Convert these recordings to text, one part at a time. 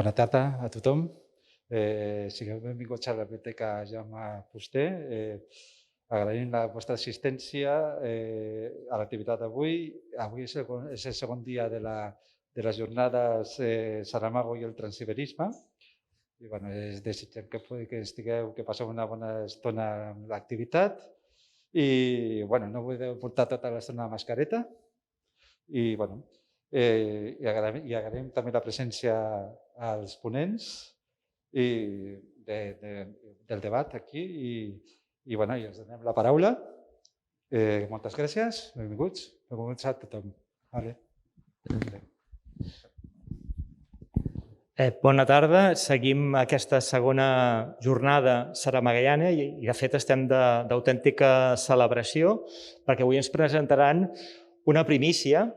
Bona tarda a tothom. Sigueu benvinguts a la Biblioteca Jaume Fuster. Agraïm la vostra assistència a l'activitat d'avui. Avui és el segon dia de les jornades Saramago i el transsiberisme. I desitgem que passeu una bona estona amb l'activitat. I no podeu portar tota l'estona la mascareta. I agraïm també la presència als ponents del debat aquí i els donem la paraula. Moltes gràcies, benvinguts a tothom. Bona tarda, seguim aquesta segona jornada saramaguiana i de fet estem d'autèntica celebració perquè avui ens presentaran una primícia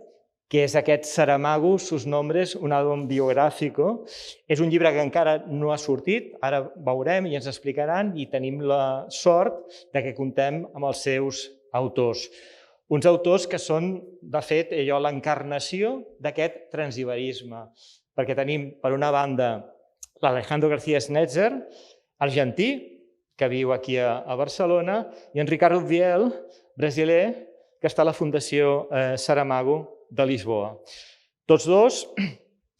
que és aquest Saramago, sus nombres, un àlbum biográfico. És un llibre que encara no ha sortit, ara veurem i ens explicaran, i tenim la sort que comptem amb els seus autors. Uns autors que són, de fet, l'encarnació d'aquest transsiberisme, perquè tenim, per una banda, l'Alejandro García Schnetzer, argentí, que viu aquí a Barcelona, i en Ricardo Viel, brasiler, que està a la Fundació Saramago de Lisboa. Tots dos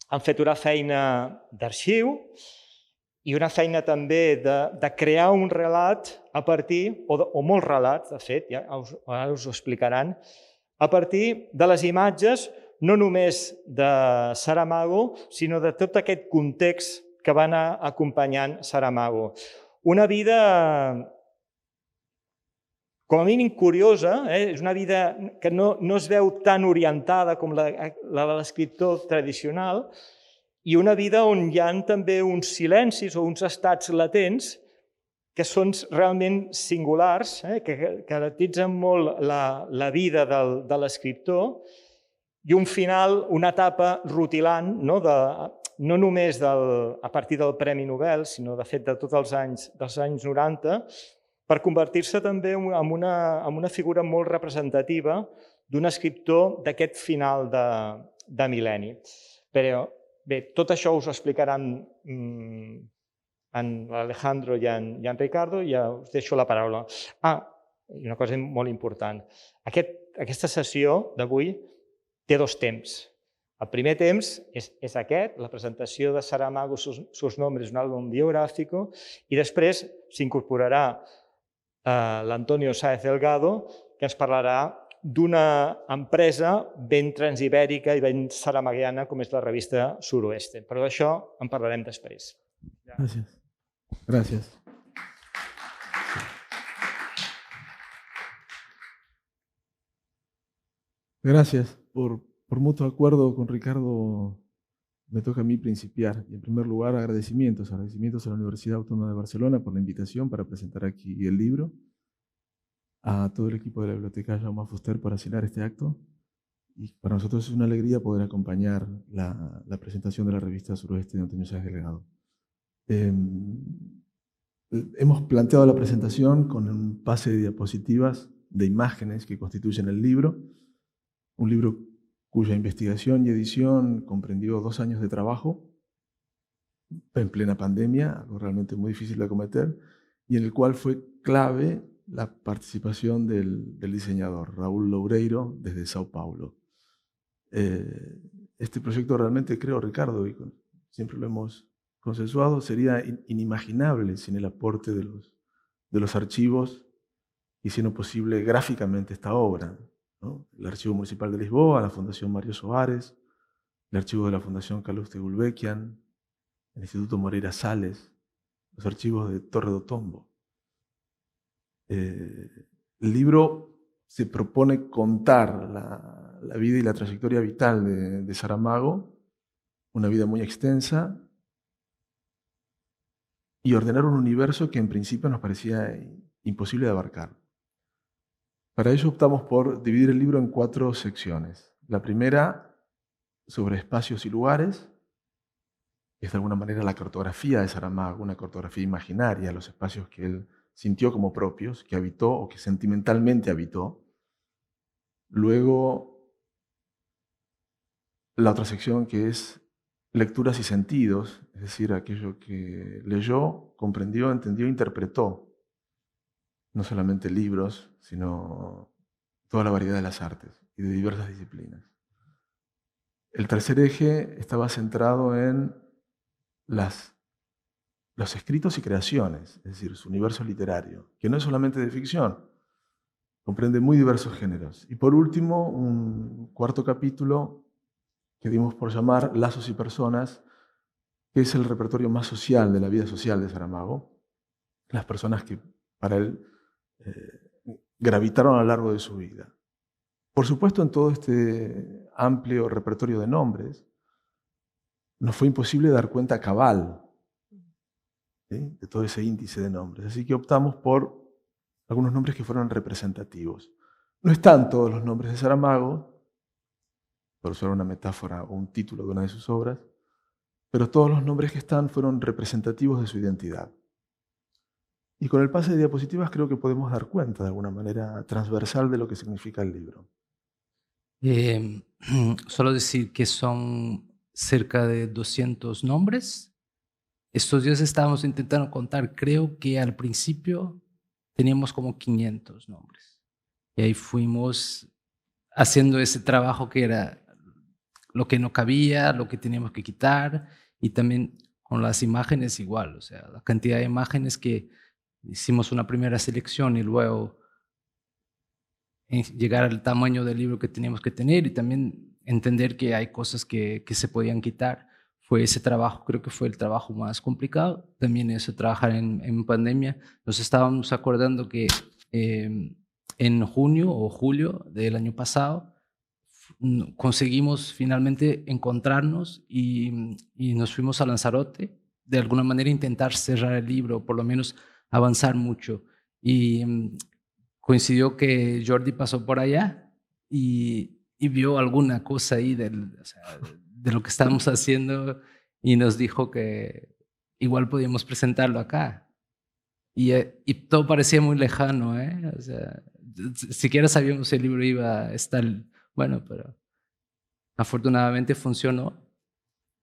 han fet una feina d'arxiu i una feina també de crear un relat a partir, o molts relats, de fet, ara us ho explicaran, a partir de les imatges no només de Saramago, sinó de tot aquest context que va anar acompanyant Saramago. Una vida com a mínim curiosa, és una vida que no es veu tan orientada com la de l'escriptor tradicional i una vida on hi ha també uns silencis o uns estats latents que són realment singulars, que caracteritzen molt la vida de l'escriptor i un final, una etapa rutilant, no només a partir del Premi Nobel, sinó de fet de tots els anys dels anys 90, per convertir-se també en una figura molt representativa d'un escriptor d'aquest final de mil·lenni. Però bé, tot això us ho explicaran en Alejandro i en Ricardo, i ja us deixo la paraula. I una cosa molt important. Aquesta sessió d'avui té dos temps. El primer temps és aquest, la presentació de Saramago, sus nombres, un àlbum biográfico, i després s'incorporarà l'Antonio Sáez Delgado, que ens parlarà d'una empresa ben transibèrica i ben saramaguiana com és la revista Suroeste. Però d'això en parlarem després. Gràcies. Gracias. Por mutuo acuerdo con Ricardo, me toca a mí principiar. Y en primer lugar, agradecimientos a la Universidad Autónoma de Barcelona por la invitación para presentar aquí el libro, a todo el equipo de la Biblioteca Jaume Fuster por asinar este acto. Y para nosotros es una alegría poder acompañar la presentación de la revista Suroeste de Antonio Sáez Delgado. Hemos planteado la presentación con un pase de diapositivas de imágenes que constituyen el libro, un libro cuya investigación y edición comprendió 2 años de trabajo en plena pandemia, algo realmente muy difícil de acometer, y en el cual fue clave la participación del diseñador, Raúl Loureiro, desde Sao Paulo. Este proyecto realmente, creo, Ricardo, y siempre lo hemos consensuado, sería inimaginable sin el aporte de los archivos y siendo posible gráficamente esta obra, ¿no? El Archivo Municipal de Lisboa, la Fundación Mario Soares, el archivo de la Fundación Calouste Gulbenkian, el Instituto Moreira Salles, los archivos de Torre do Tombo. El libro se propone contar la vida y la trayectoria vital de Saramago, una vida muy extensa, y ordenar un universo que en principio nos parecía imposible de abarcar. Para ello optamos por dividir el libro en 4 secciones. La primera, sobre espacios y lugares, es de alguna manera la cartografía de Saramago, una cartografía imaginaria, los espacios que él sintió como propios, que habitó o que sentimentalmente habitó. Luego, la otra sección que es lecturas y sentidos, es decir, aquello que leyó, comprendió, entendió, interpretó. No solamente libros, sino toda la variedad de las artes y de diversas disciplinas. El tercer eje estaba centrado en los escritos y creaciones, es decir, su universo literario, que no es solamente de ficción, comprende muy diversos géneros. Y por último, un cuarto capítulo que dimos por llamar Lazos y Personas, que es el repertorio más social de la vida social de Saramago, las personas que para él gravitaron a lo largo de su vida. Por supuesto, en todo este amplio repertorio de nombres, nos fue imposible dar cuenta cabal, ¿sí?, de todo ese índice de nombres. Así que optamos por algunos nombres que fueron representativos. No están todos los nombres de Saramago, por usar una metáfora o un título de una de sus obras, pero todos los nombres que están fueron representativos de su identidad. Y con el pase de diapositivas creo que podemos dar cuenta de alguna manera transversal de lo que significa el libro. Solo decir que son cerca de 200 nombres. Estos días estábamos intentando contar, creo que al principio teníamos como 500 nombres. Y ahí fuimos haciendo ese trabajo que era lo que no cabía, lo que teníamos que quitar, y también con las imágenes igual, o sea, la cantidad de imágenes que hicimos una primera selección y luego llegar al tamaño del libro que teníamos que tener y también entender que hay cosas que se podían quitar. Fue ese trabajo, creo que fue el trabajo más complicado. También eso, trabajar en pandemia. Nos estábamos acordando que en junio o julio del año pasado conseguimos finalmente encontrarnos y nos fuimos a Lanzarote, de alguna manera intentar cerrar el libro, por lo menos avanzar mucho. Y coincidió que Jordi pasó por allá y vio alguna cosa ahí de lo que estábamos haciendo y nos dijo que igual podíamos presentarlo acá. Y todo parecía muy lejano, ¿eh? O sea, siquiera sabíamos si el libro iba a estar bueno, pero afortunadamente funcionó.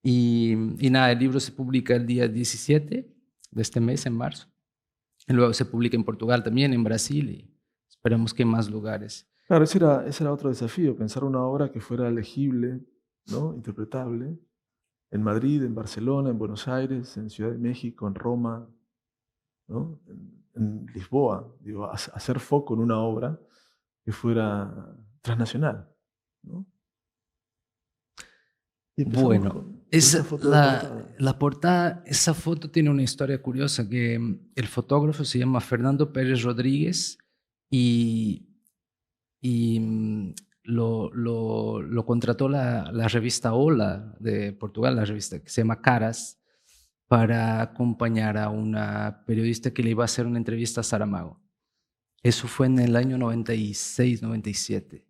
Y nada, el libro se publica el día 17 de este mes, en marzo. Y luego se publica en Portugal también, en Brasil, y esperamos que en más lugares. Claro, ese era otro desafío, pensar una obra que fuera legible, ¿no?, interpretable, en Madrid, en Barcelona, en Buenos Aires, en Ciudad de México, en Roma, ¿no?, en Lisboa. Digo, hacer foco en una obra que fuera transnacional, ¿no? Y bueno, esa foto de portada. la portada, esa foto tiene una historia curiosa, que el fotógrafo se llama Fernando Pérez Rodríguez y lo contrató la revista Hola de Portugal, la revista que se llama Caras, para acompañar a una periodista que le iba a hacer una entrevista a Saramago. Eso fue en el año 96, 97.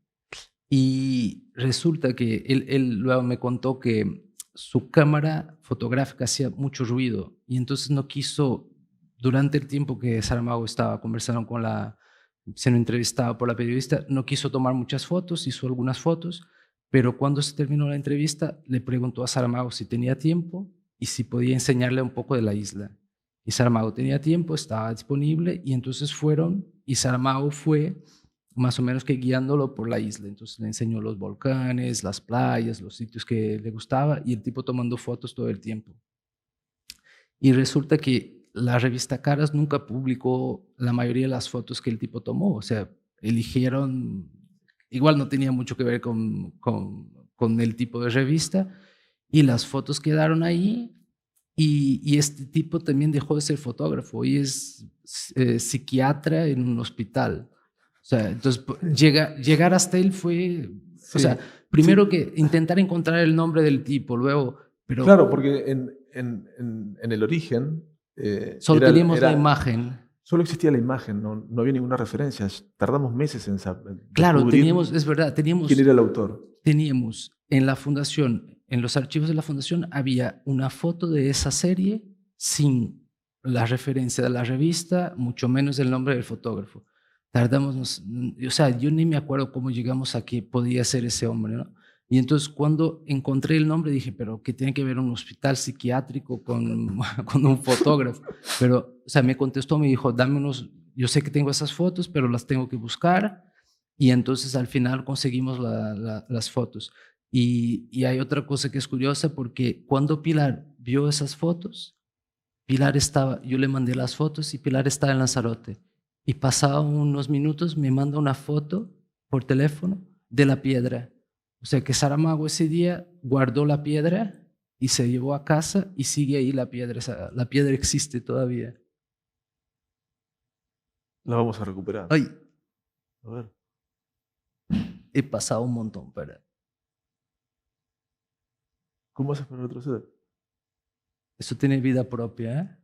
Y resulta que él luego me contó que su cámara fotográfica hacía mucho ruido y entonces no quiso, durante el tiempo que Saramago estaba conversando siendo entrevistado por la periodista, no quiso tomar muchas fotos, hizo algunas fotos, pero cuando se terminó la entrevista le preguntó a Saramago si tenía tiempo y si podía enseñarle un poco de la isla. Y Saramago tenía tiempo, estaba disponible, y entonces fueron, y Saramago fue más o menos que guiándolo por la isla. Entonces le enseñó los volcanes, las playas, los sitios que le gustaba, y el tipo tomando fotos todo el tiempo. Y resulta que la revista Caras nunca publicó la mayoría de las fotos que el tipo tomó. O sea, eligieron, igual no tenía mucho que ver con el tipo de revista, y las fotos quedaron ahí. Y este tipo también dejó de ser fotógrafo y es psiquiatra en un hospital. O sea, entonces llegar hasta él fue, Sí, o sea, primero sí. que intentar encontrar el nombre del tipo, luego, pero Claro, porque en el origen solo teníamos la imagen. Solo existía la imagen, no había ninguna referencia. Tardamos meses en Claro, descubrir es verdad, quién era el autor. teníamos en la fundación, en los archivos de la fundación, había una foto de esa serie sin la referencia de la revista, mucho menos el nombre del fotógrafo. Tardamos, o sea, yo ni me acuerdo cómo llegamos a que podía ser ese hombre, ¿no? Y entonces cuando encontré el nombre dije, pero ¿qué tiene que ver un hospital psiquiátrico con, con un fotógrafo? Pero, o sea, me contestó, me dijo, dame unos, yo sé que tengo esas fotos, pero las tengo que buscar. Y entonces al final conseguimos las fotos. Y hay otra cosa que es curiosa porque cuando Pilar vio esas fotos, Pilar estaba, yo le mandé las fotos y Pilar estaba en Lanzarote. Y pasado unos minutos me manda una foto por teléfono de la piedra. O sea que Saramago ese día guardó la piedra y se llevó a casa y sigue ahí la piedra. O sea, la piedra existe todavía. La vamos a recuperar. Ay, A ver. he pasado un montón para... ¿Cómo haces para retroceder? Eso tiene vida propia, ¿eh?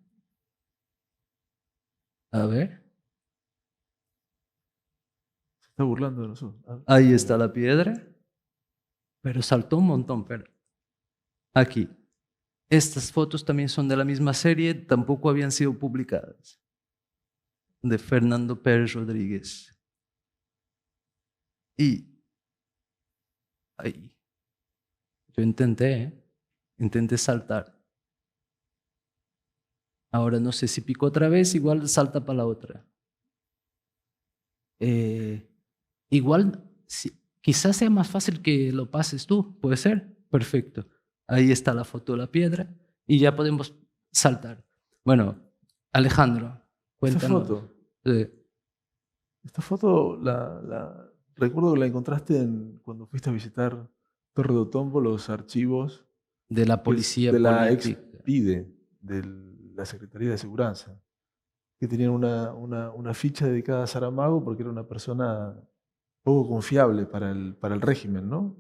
A ver. Se está burlando de nosotros. A ver. Ahí está la piedra. Pero saltó un montón, pero... Aquí. Estas fotos también son de la misma serie, tampoco habían sido publicadas. De Fernando Pérez Rodríguez. Y... Ahí. Yo intenté saltar. Ahora no sé si pico otra vez, igual salta para la otra. Igual, quizás sea más fácil que lo pases tú, puede ser. Perfecto. Ahí está la foto de la piedra y ya podemos saltar. Bueno, Alejandro, cuéntanos. Esta foto recuerdo que la encontraste cuando fuiste a visitar Torre do Tombo, los archivos de la policía de la política. ex-PIDE, de la Secretaría de Seguridad, que tenían una ficha dedicada a Saramago porque era una persona poco confiable para el régimen, ¿no?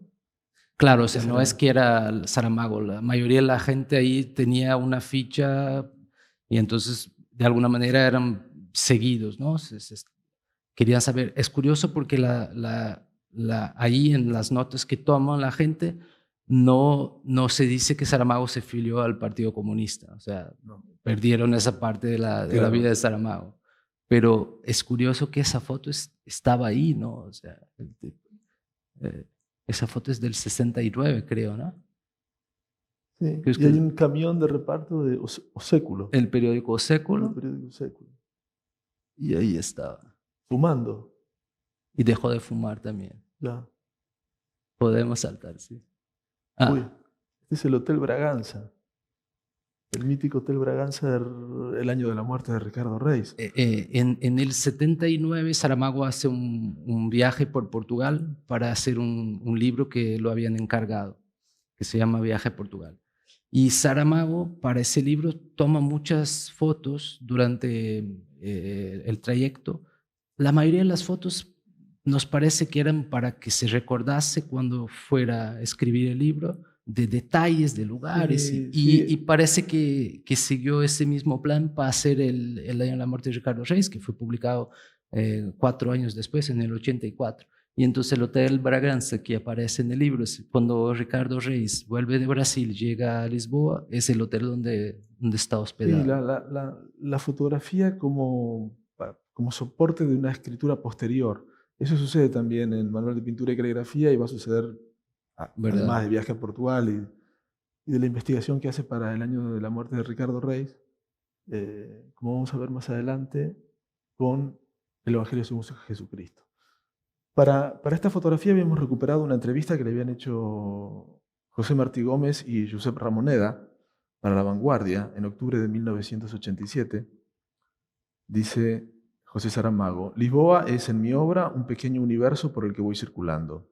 Claro, o sea, no es que era Saramago, la mayoría de la gente ahí tenía una ficha y entonces de alguna manera eran seguidos, ¿no? Querían saber. Es curioso porque ahí en las notas que toman la gente no se dice que Saramago se filió al Partido Comunista, o sea, no, perdieron esa parte de la vida de Saramago. Pero es curioso que esa foto estaba ahí, ¿no? O sea, esa foto es del 69, creo, ¿no? Sí, y hay un camión de reparto de Oséculo. El periódico Oséculo. El periódico Oséculo. Y ahí estaba. Fumando. Y dejó de fumar también. Ya. Podemos saltar, sí. Uy, este es el Hotel Braganza. El mítico Hotel Braganza del año de la muerte de Ricardo Reis. En el 79 Saramago hace un viaje por Portugal para hacer un libro que lo habían encargado, que se llama Viaje a Portugal. Y Saramago para ese libro toma muchas fotos durante el trayecto. La mayoría de las fotos nos parece que eran para que se recordase cuando fuera a escribir el libro, de detalles, de lugares, y parece que siguió ese mismo plan para hacer el año de la muerte de Ricardo Reis, que fue publicado 4 años después, en el 84. Y entonces el Hotel Braganza, que aparece en el libro, cuando Ricardo Reis vuelve de Brasil, llega a Lisboa, es el hotel donde está hospedado. Sí, la fotografía como soporte de una escritura posterior. Eso sucede también en Manual de Pintura y Caligrafía y va a suceder, además de Viaje a Portugal y de la investigación que hace para el año de la muerte de Ricardo Reis, como vamos a ver más adelante, con el Evangelio según Jesucristo. Para esta fotografía habíamos recuperado una entrevista que le habían hecho José Martí Gómez y Josep Ramoneda para La Vanguardia en octubre de 1987. Dice José Saramago: Lisboa es en mi obra un pequeño universo por el que voy circulando.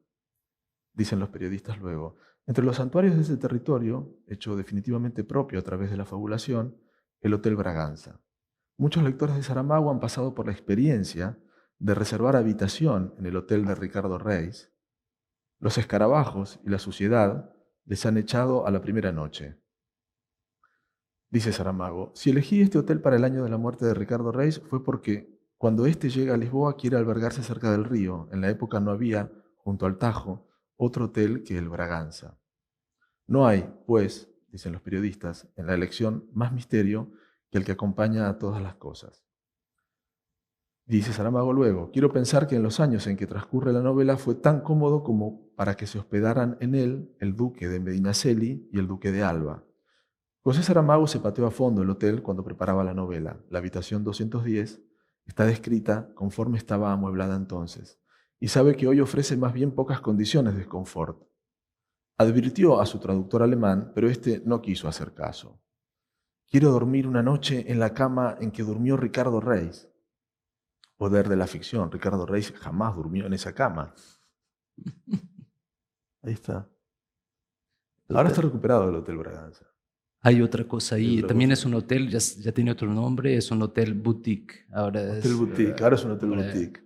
Dicen los periodistas luego. Entre los santuarios de ese territorio, hecho definitivamente propio a través de la fabulación, el Hotel Braganza. Muchos lectores de Saramago han pasado por la experiencia de reservar habitación en el hotel de Ricardo Reis. Los escarabajos y la suciedad les han echado a la primera noche. Dice Saramago: si elegí este hotel para el año de la muerte de Ricardo Reis fue porque cuando éste llega a Lisboa quiere albergarse cerca del río. En la época no había, junto al Tajo, otro hotel que el Braganza. No hay, pues, dicen los periodistas, en la elección más misterio que el que acompaña a todas las cosas. Dice Saramago luego, quiero pensar que en los años en que transcurre la novela fue tan cómodo como para que se hospedaran en él el duque de Medinaceli y el duque de Alba. José Saramago se pateó a fondo el hotel cuando preparaba la novela. La habitación 210 está descrita conforme estaba amueblada entonces, y sabe que hoy ofrece más bien pocas condiciones de confort. Advirtió a su traductor alemán, pero este no quiso hacer caso. Quiero dormir una noche en la cama en que durmió Ricardo Reis. Poder de la ficción. Ricardo Reis jamás durmió en esa cama. Ahí está. Ahora está recuperado el Hotel Braganza. Hay otra cosa ahí. Otra También cosa. es un hotel, ya tiene otro nombre, es un hotel boutique. Ahora Hotel es, Boutique. Ahora es un hotel ahora- boutique.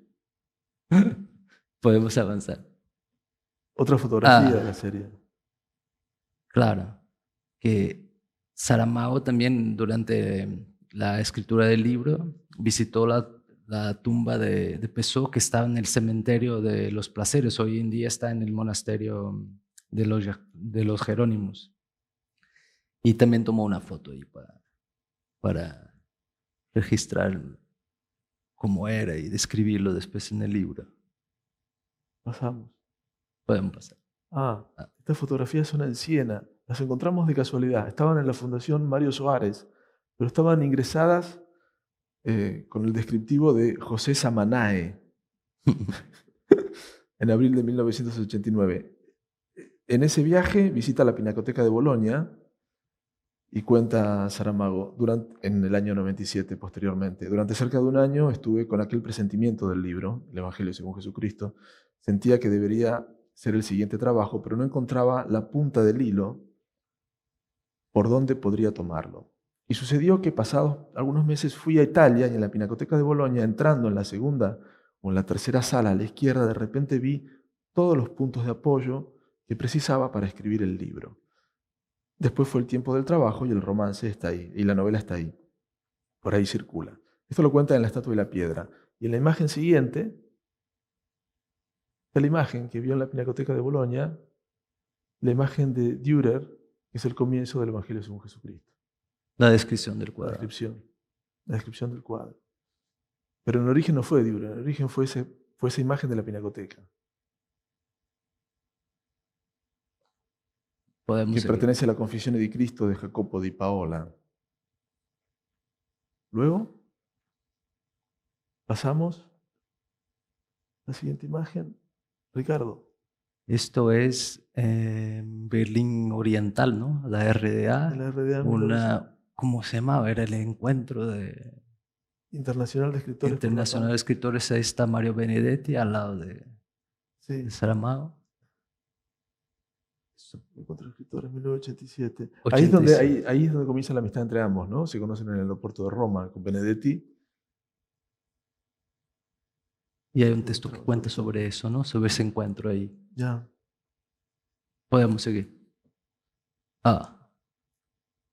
Podemos avanzar. Otra fotografía Ah. de la serie. Claro, que Saramago también durante la escritura del libro visitó la tumba de Pessoa, que estaba en el cementerio de los Placeres. Hoy en día está en el monasterio de los Jerónimos. Y también tomó una foto ahí para registrar cómo era y describirlo después en el libro. Pasamos. Podemos pasar. Estas fotografías son en Siena. Las encontramos de casualidad. Estaban en la Fundación Mario Soares, pero estaban ingresadas con el descriptivo de José Samanae en abril de 1989. En ese viaje visita la Pinacoteca de Bolonia y cuenta Saramago, en el año 97 posteriormente. Durante cerca de un año estuve con aquel presentimiento del libro, el Evangelio según Jesucristo. Sentía que debería ser el siguiente trabajo, pero no encontraba la punta del hilo por dónde podría tomarlo. Y sucedió que pasados algunos meses fui a Italia y en la Pinacoteca de Bolonia, entrando en la segunda o en la tercera sala a la izquierda, de repente vi todos los puntos de apoyo que precisaba para escribir el libro. Después fue el tiempo del trabajo y el romance está ahí, y la novela está ahí. Por ahí circula. Esto lo cuenta en La estatua y la piedra. Y en la imagen siguiente, está la imagen que vio en la Pinacoteca de Bolonia, la imagen de Dürer, que es el comienzo del Evangelio según Jesucristo. La descripción del La cuadro. descripción del cuadro. Pero en origen no fue Dürer, en origen fue esa imagen de la Pinacoteca, Podemos que seguir. pertenece a la Confessione di Cristo de Jacopo di Paola. Luego, pasamos a la siguiente imagen. Ricardo. Esto es Berlín Oriental, ¿no? La RDA. De la RDA ¿Cómo se llamaba? Era el encuentro Internacional de Escritores. internacional de escritores. Ahí está Mario Benedetti al lado Sí, de Saramago. Encuentro de Escritores, 1987. 87. Ahí es donde comienza la amistad entre ambos, ¿no? Se conocen en el aeropuerto de Roma con Benedetti. Y hay un texto que cuenta sobre eso, ¿no? Sobre ese encuentro ahí. Ya. Podemos seguir.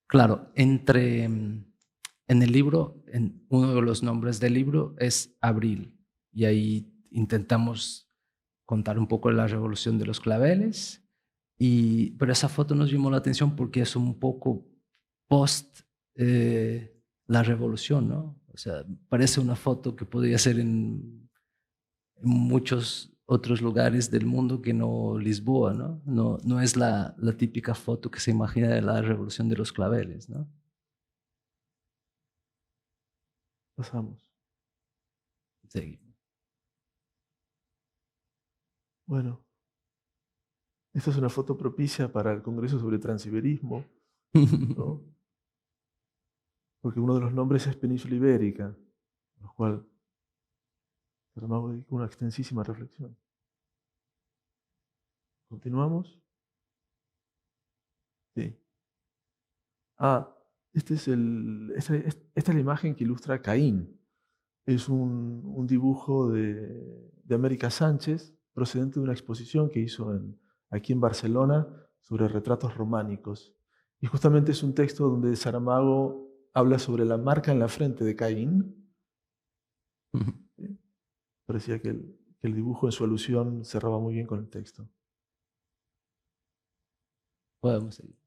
Claro, en el libro, uno de los nombres del libro es Abril. Y ahí intentamos contar un poco la revolución de los claveles. Pero esa foto nos llamó la atención porque es un poco post la revolución, ¿no? O sea, parece una foto que podría ser en muchos otros lugares del mundo que no Lisboa, ¿no? No es la típica foto que se imagina de la revolución de los claveles, ¿no? Pasamos. Seguimos. Bueno. Esta es una foto propicia para el Congreso sobre Transiberismo, ¿no? Porque uno de los nombres es Península Ibérica, a lo cual Saramago dedicó una extensísima reflexión. ¿Continuamos? Sí. Esta es la imagen que ilustra Caín. Es un dibujo de América Sánchez, procedente de una exposición que hizo aquí en Barcelona sobre retratos románicos. Y justamente es un texto donde Saramago habla sobre la marca en la frente de Caín. ¿Sí? Parecía que el dibujo en su alusión cerraba muy bien con el texto. Podemos seguir.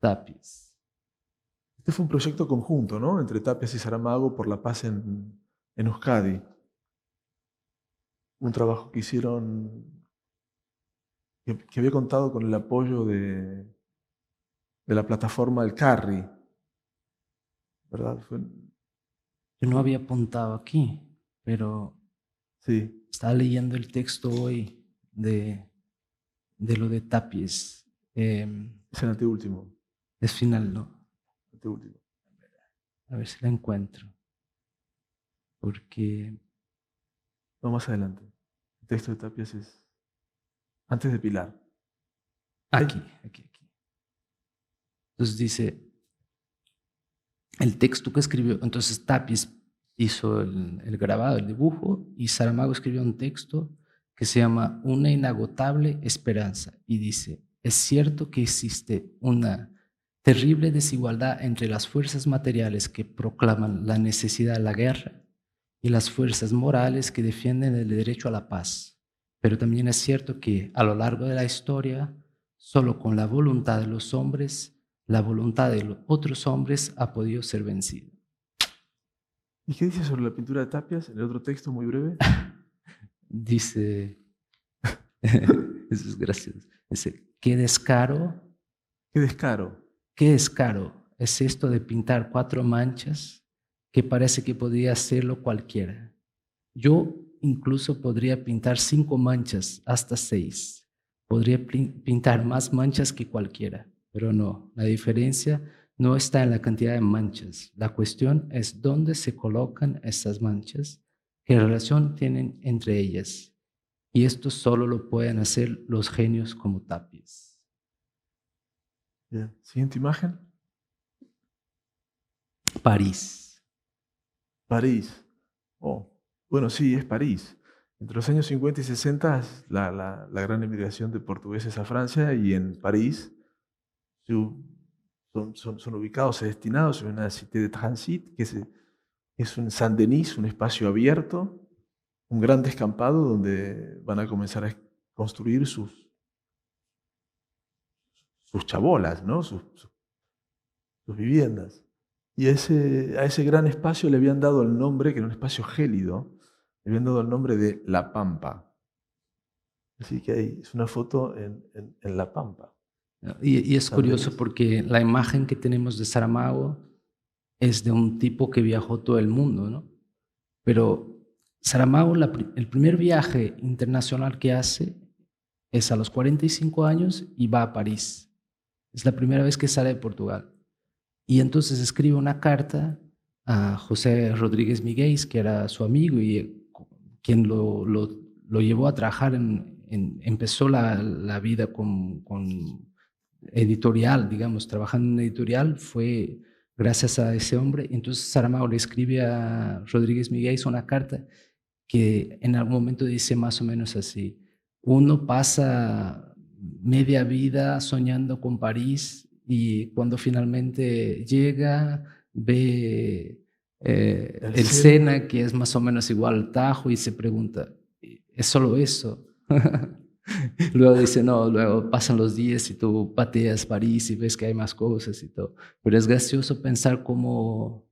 Tapies. Este fue un proyecto conjunto, ¿no? Entre Tapias y Saramago por la paz en en Euskadi. Un trabajo que hicieron, que había contado con el apoyo de la plataforma El Carri, ¿verdad? Yo no había apuntado aquí, pero Sí, estaba leyendo el texto hoy de lo de Tapies. es el anteúltimo. Es final, ¿no? Anteúltimo. A ver si la encuentro. Porque No, más adelante. El texto de Tapias es antes de Pilar. aquí. Entonces dice, el texto que escribió, entonces Tapies hizo el grabado, el dibujo, y Saramago escribió un texto que se llama Una inagotable esperanza, y dice, es cierto que existe una terrible desigualdad entre las fuerzas materiales que proclaman la necesidad de la guerra y las fuerzas morales que defienden el derecho a la paz. Pero también es cierto que a lo largo de la historia, solo con la voluntad de los hombres, la voluntad de los otros hombres ha podido ser vencida. ¿Y qué dice sobre la pintura de Tapias en el otro texto muy breve? Dice, eso es gracioso, dice, qué descaro es esto de pintar 4 manchas que parece que podría hacerlo cualquiera. Yo incluso podría pintar 5 manchas, hasta 6. Podría pintar más manchas que cualquiera, pero no, la diferencia no está en la cantidad de manchas. La cuestión es dónde se colocan esas manchas, qué relación tienen entre ellas. Y esto solo lo pueden hacer los genios como Tapies. Bien. Siguiente imagen. París. París. Oh, bueno, sí, es París. Entre los años 50 y 60 es la gran emigración de portugueses a Francia, y en París son ubicados y destinados en una cité de transit, que es un Saint-Denis, un espacio abierto, un gran descampado donde van a comenzar a construir sus chabolas, ¿no? sus viviendas. Y a ese gran espacio le habían dado el nombre, que era un espacio gélido, le habían dado el nombre de La Pampa. Así que ahí es una foto en La Pampa. Y es curioso porque la imagen que tenemos de Saramago es de un tipo que viajó todo el mundo, ¿no? Pero Saramago, el primer viaje internacional que hace es a los 45 años y va a París. Es la primera vez que sale de Portugal. Y entonces escribe una carta a José Rodríguez Miguel, que era su amigo y quien lo llevó a trabajar empezó la vida con editorial, digamos, trabajando en editorial, fue gracias a ese hombre. Entonces Saramago le escribe a Rodríguez Miguel una carta que en algún momento dice más o menos así: uno pasa media vida soñando con París y cuando finalmente llega ve el Sena, que es más o menos igual al Tajo, y se pregunta, ¿es solo eso? Luego dice, no, luego pasan los días y tú pateas París y ves que hay más cosas y todo. Pero es gracioso pensar cómo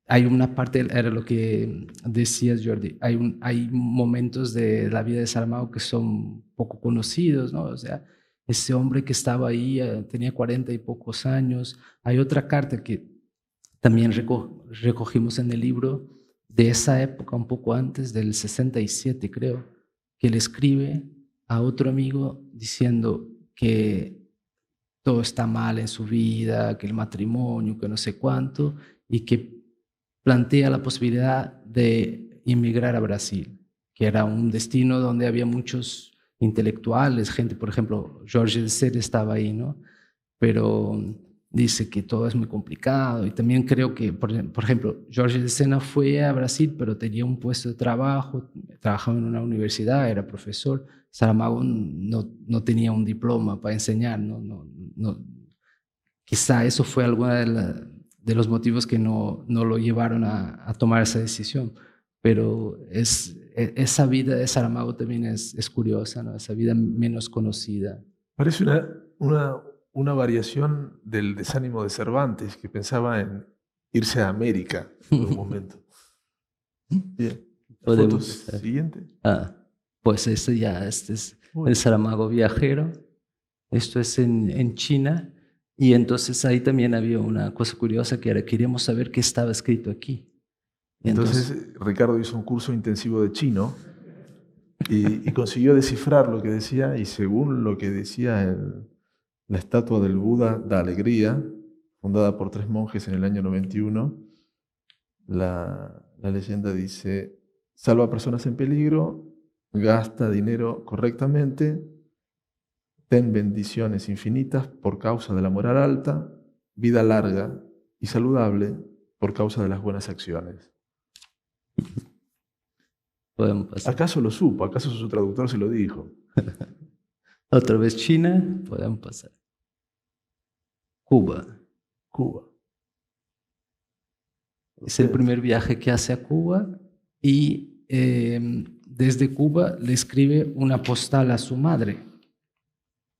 hay una parte, era lo que decías, Jordi, hay momentos de la vida de Saramago que son poco conocidos, ¿no? O sea, ese hombre que estaba ahí tenía 40 y pocos años. Hay otra carta que también recogimos en el libro de esa época, un poco antes, del 67 creo, que le escribe a otro amigo diciendo que todo está mal en su vida, que el matrimonio, que no sé cuánto, y que plantea la posibilidad de emigrar a Brasil, que era un destino donde había muchos intelectuales, gente, por ejemplo, Jorge de Sena estaba ahí, ¿no? Pero dice que todo es muy complicado, y también creo que, por ejemplo, Jorge de Sena fue a Brasil, pero tenía un puesto de trabajo, trabajaba en una universidad, era profesor. Saramago no tenía un diploma para enseñar, no. Quizá eso fue alguno de los motivos que no lo llevaron a tomar esa decisión. Pero esa vida de Saramago también es curiosa, ¿no? Esa vida menos conocida. Parece una variación del desánimo de Cervantes, que pensaba en irse a América en un momento. Bien. Podemos Foto empezar. siguiente. Pues este es Uy. el Saramago viajero. Esto es en China. Y entonces ahí también había una cosa curiosa que era, queríamos saber qué estaba escrito aquí. Y Entonces Ricardo hizo un curso intensivo de chino y consiguió descifrar lo que decía, y según lo que decía la estatua del Buda da Alegría, fundada por 3 monjes en el año 91, la leyenda dice: salva a personas en peligro, gasta dinero correctamente, ten bendiciones infinitas por causa de la moral alta, vida larga y saludable por causa de las buenas acciones. podemos pasar. ¿Acaso lo supo? ¿Acaso su traductor se lo dijo? Otra vez China, podemos pasar. Cuba. Cuba. Es el primer viaje que hace a Cuba y desde Cuba le escribe una postal a su madre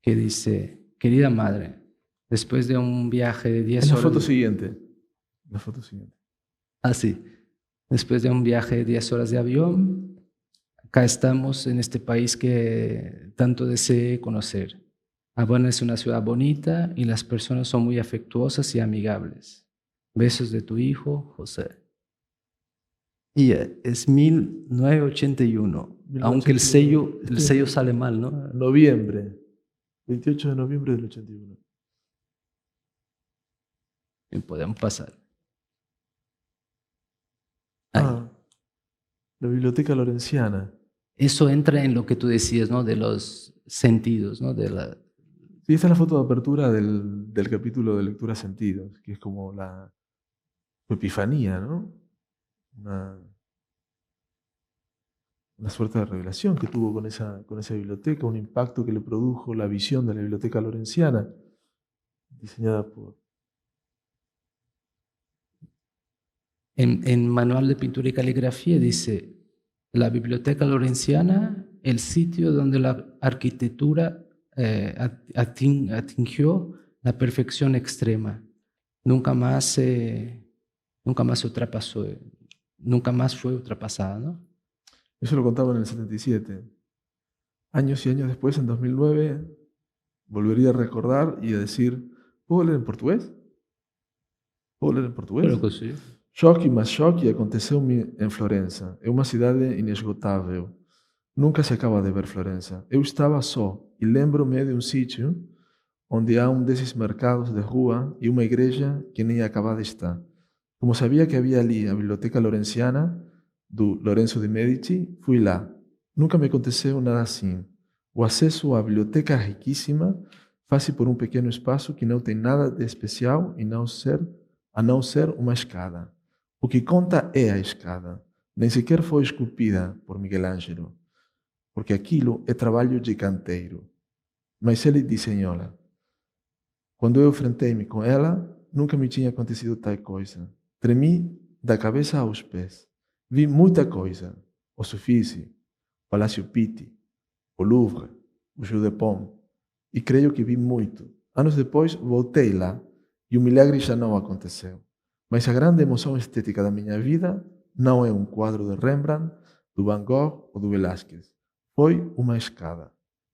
que dice: querida madre, después de un viaje de 10 Es la horas... foto siguiente. La foto siguiente. Sí. Después de un viaje de 10 horas de avión, acá estamos en este país que tanto deseé conocer. Habana es una ciudad bonita y las personas son muy afectuosas y amigables. Besos de tu hijo, José. Y es 1981, aunque el sello sale mal, ¿no? Noviembre. 28 de noviembre del 81. Y podemos pasar. La Biblioteca Lorenciana. Eso entra en lo que tú decías, ¿no? De los sentidos, ¿no? Sí, esta es la foto de apertura del capítulo de Lectura Sentidos, que es como la epifanía, ¿no? Una suerte de revelación que tuvo con esa biblioteca, un impacto que le produjo la visión de la Biblioteca Lorenciana, diseñada por... En Manual de Pintura y Caligrafía dice: la Biblioteca Lorenciana, el sitio donde la arquitectura atingió la perfección extrema. Nunca más se ultrapasó, nunca más fue ultrapasada, ¿no? Eso lo contaba en el 77. Años y años después, en 2009, volvería a recordar y a decir: ¿puedo leer en portugués? ¿Puedo ler em português? Claro que sim. Choque mais choque aconteceu-me em Florença. É uma cidade inesgotável. Nunca se acaba de ver Florença. Eu estava só e lembro-me de um sítio onde há um desses mercados de rua e uma igreja que nem acabada está. Como sabia que havia ali a Biblioteca Lorenciana do Lorenzo de Medici, fui lá. Nunca me aconteceu nada assim. O acesso à biblioteca é riquíssima, faz-se por um pequeno espaço que não tem nada de especial a não ser uma escada. O que conta é a escada. Nem sequer foi esculpida por Miguel Ângelo, porque aquilo é trabalho de canteiro. Mas ele desenhou-la. Quando eu enfrentei-me com ela, nunca me tinha acontecido tal coisa. Tremi da cabeça aos pés. Vi muita coisa. O Uffizi, o Palácio Pitti, o Louvre, o Jeu de Paume. E creio que vi muito. Anos depois, voltei lá e o milagre já não aconteceu. Mas a grande emoção estética da minha vida não é um quadro de Rembrandt, do Van Gogh ou do Velázquez. Foi uma escada.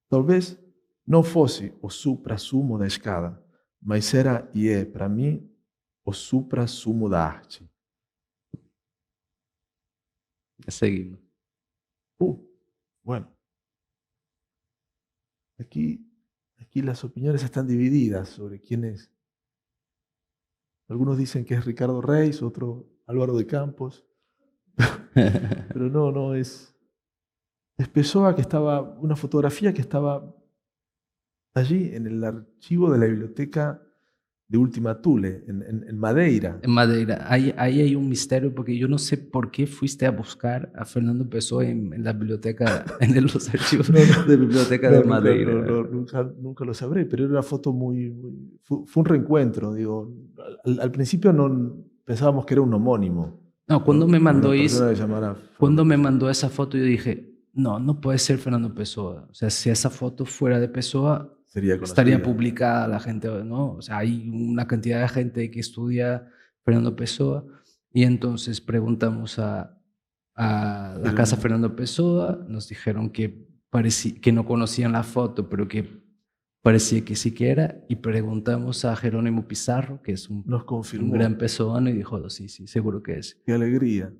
Talvez não fosse o supra-sumo da escada, mas era e é, para mim, o supra-sumo da arte. Seguimos. Bueno. Aquí las opiniones están divididas sobre quién es. Algunos dicen que es Ricardo Reis, otro Álvaro de Campos. Pero no, es Pessoa, que estaba, una fotografía que estaba allí en el archivo de la biblioteca de Última Thule, en Madeira. En Madeira. Ahí hay un misterio, porque yo no sé por qué fuiste a buscar a Fernando Pessoa en la biblioteca, en los archivos de Biblioteca de Madeira. Nunca lo sabré, pero era una foto fue un reencuentro. Digo, al principio no pensábamos que era un homónimo. No, cuando me mandó esa foto, yo dije, no puede ser Fernando Pessoa. O sea, si esa foto fuera de Pessoa, estaría publicada la gente, ¿no? O sea, hay una cantidad de gente que estudia Fernando Pessoa, y entonces preguntamos a la casa Fernando Pessoa, nos dijeron que no conocían la foto, pero que parecía que sí que era, y preguntamos a Jerónimo Pizarro, que es un Nos confirmó. un gran pessoano, y dijo, sí, seguro que es. Qué alegría.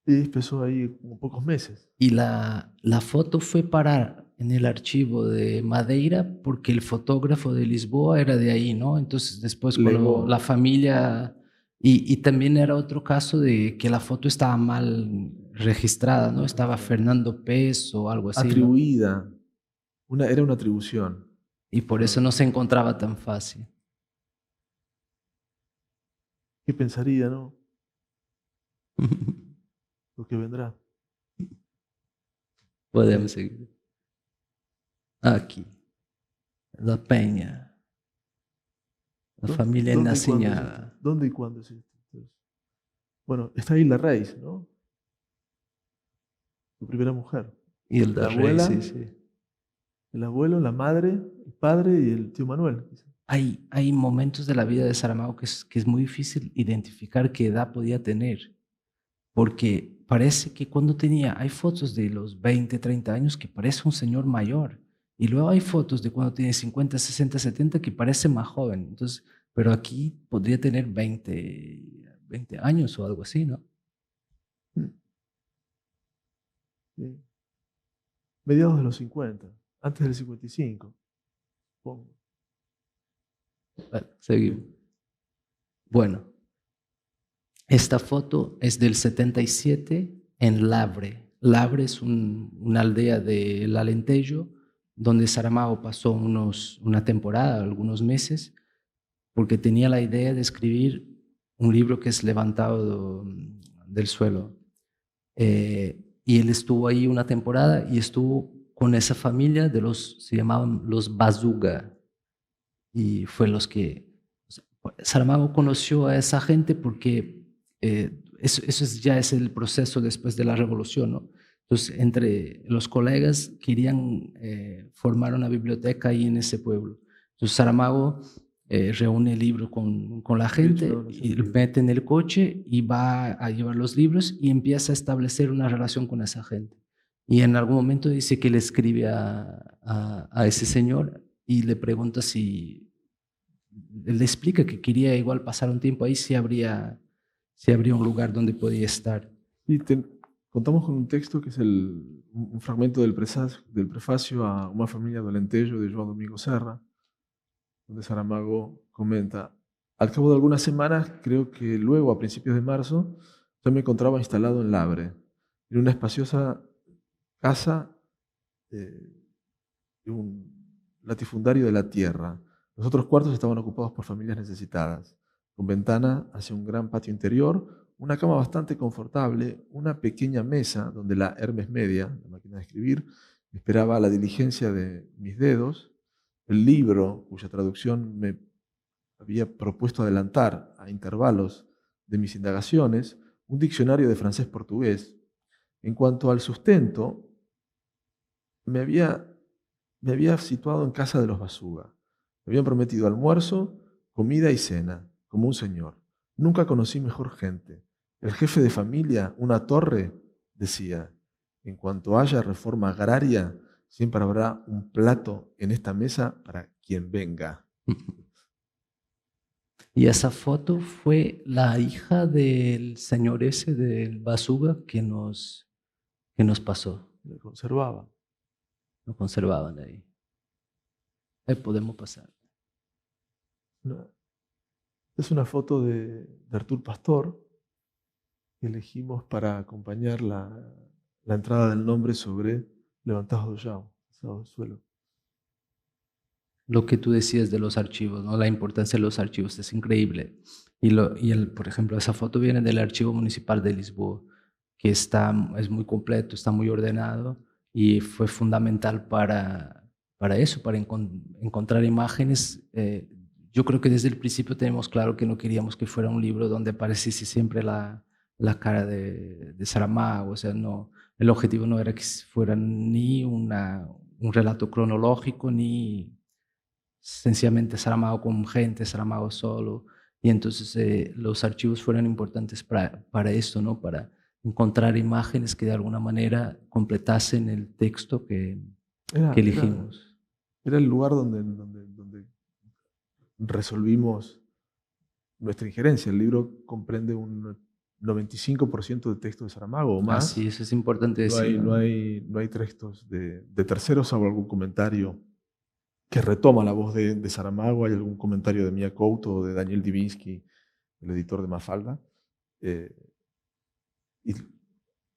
Y empezó ahí como pocos meses. Y la foto fue parar en el archivo de Madeira porque el fotógrafo de Lisboa era de ahí, ¿no? Entonces después cuando Legó. la familia... Y también era otro caso de que la foto estaba mal registrada, ¿no? Estaba Fernando Pez o algo así, ¿no? Atribuida. Era una atribución. Y por eso no se encontraba tan fácil. ¿Qué pensaría, no? Lo que vendrá. Podemos seguir. Aquí. La Peña. La familia ¿Dónde y cuándo es Naciñada. esto? ¿Dónde y cuándo es esto? Entonces, bueno, está ahí la raíz, ¿no? Tu primera mujer. Y el La de abuela. Rey, sí. El abuelo, la madre, el padre y el tío Manuel. Hay momentos de la vida de Saramago que es muy difícil identificar qué edad podía tener, porque parece que cuando hay fotos de los 20, 30 años que parece un señor mayor, y luego hay fotos de cuando tiene 50, 60, 70 que parece más joven. Entonces, pero aquí podría tener 20 años o algo así, ¿no? Sí. Mediados de los 50, antes del 55, supongo. Vale, seguimos. Bueno, esta foto es del 77 en Lavre. Lavre es una aldea del Alentejo donde Saramago pasó una temporada, algunos meses, porque tenía la idea de escribir un libro que es Levantado del suelo. Y él estuvo ahí una temporada y estuvo con esa familia se llamaban los Bazuga. Y fue los que... Saramago conoció a esa gente porque ya es el proceso después de la revolución, ¿no? Entonces, entre los colegas querían formar una biblioteca ahí en ese pueblo. Entonces, Saramago reúne el libro con la gente y lo mete en el coche y va a llevar los libros y empieza a establecer una relación con esa gente. Y en algún momento dice que le escribe a ese señor y le pregunta si... Él le explica que quería igual pasar un tiempo ahí si habría un lugar donde podía estar. Y contamos con un texto que es un fragmento del prefacio a Una familia do Alentejo de João Domingo Serra, donde Saramago comenta: al cabo de algunas semanas, creo que luego a principios de marzo, yo me encontraba instalado en Lavre, en una espaciosa casa de un latifundario de la tierra. Los otros cuartos estaban ocupados por familias necesitadas, con ventana hacia un gran patio interior, una cama bastante confortable, una pequeña mesa donde la Hermes Media, la máquina de escribir, esperaba la diligencia de mis dedos, el libro cuya traducción me había propuesto adelantar a intervalos de mis indagaciones, un diccionario de francés-portugués. En cuanto al sustento, me había situado en casa de los Bazuga. Me habían prometido almuerzo, comida y cena, como un señor. Nunca conocí mejor gente. El jefe de familia, una torre, decía: en cuanto haya reforma agraria, siempre habrá un plato en esta mesa para quien venga. Y esa foto fue la hija del señor ese del Bazuga que nos pasó. Lo conservaba. Lo conservaban ahí. Ahí podemos pasar. Es una foto de Artur Pastor que elegimos para acompañar la entrada del nombre sobre Levantados do Chão, Alzados del suelo. Lo que tú decías de los archivos, ¿no? La importancia de los archivos es increíble. Por ejemplo, esa foto viene del Archivo Municipal de Lisboa, que es muy completo, está muy ordenado y fue fundamental para eso, para encontrar imágenes. Yo creo que desde el principio tenemos claro que no queríamos que fuera un libro donde apareciese siempre la cara de Saramago. O sea, no, el objetivo no era que fuera ni un relato cronológico, ni sencillamente Saramago con gente, Saramago solo. y entonces los archivos fueron importantes para esto, ¿no? Para encontrar imágenes que de alguna manera completasen el texto que elegimos. Era el lugar donde resolvimos nuestra injerencia. El libro comprende un 95% de texto de Saramago o más. Sí, eso es importante decir. No hay textos de terceros, salvo algún comentario que retoma la voz de Saramago. Hay algún comentario de Mia Couto o de Daniel Divinsky, el editor de Mafalda. Y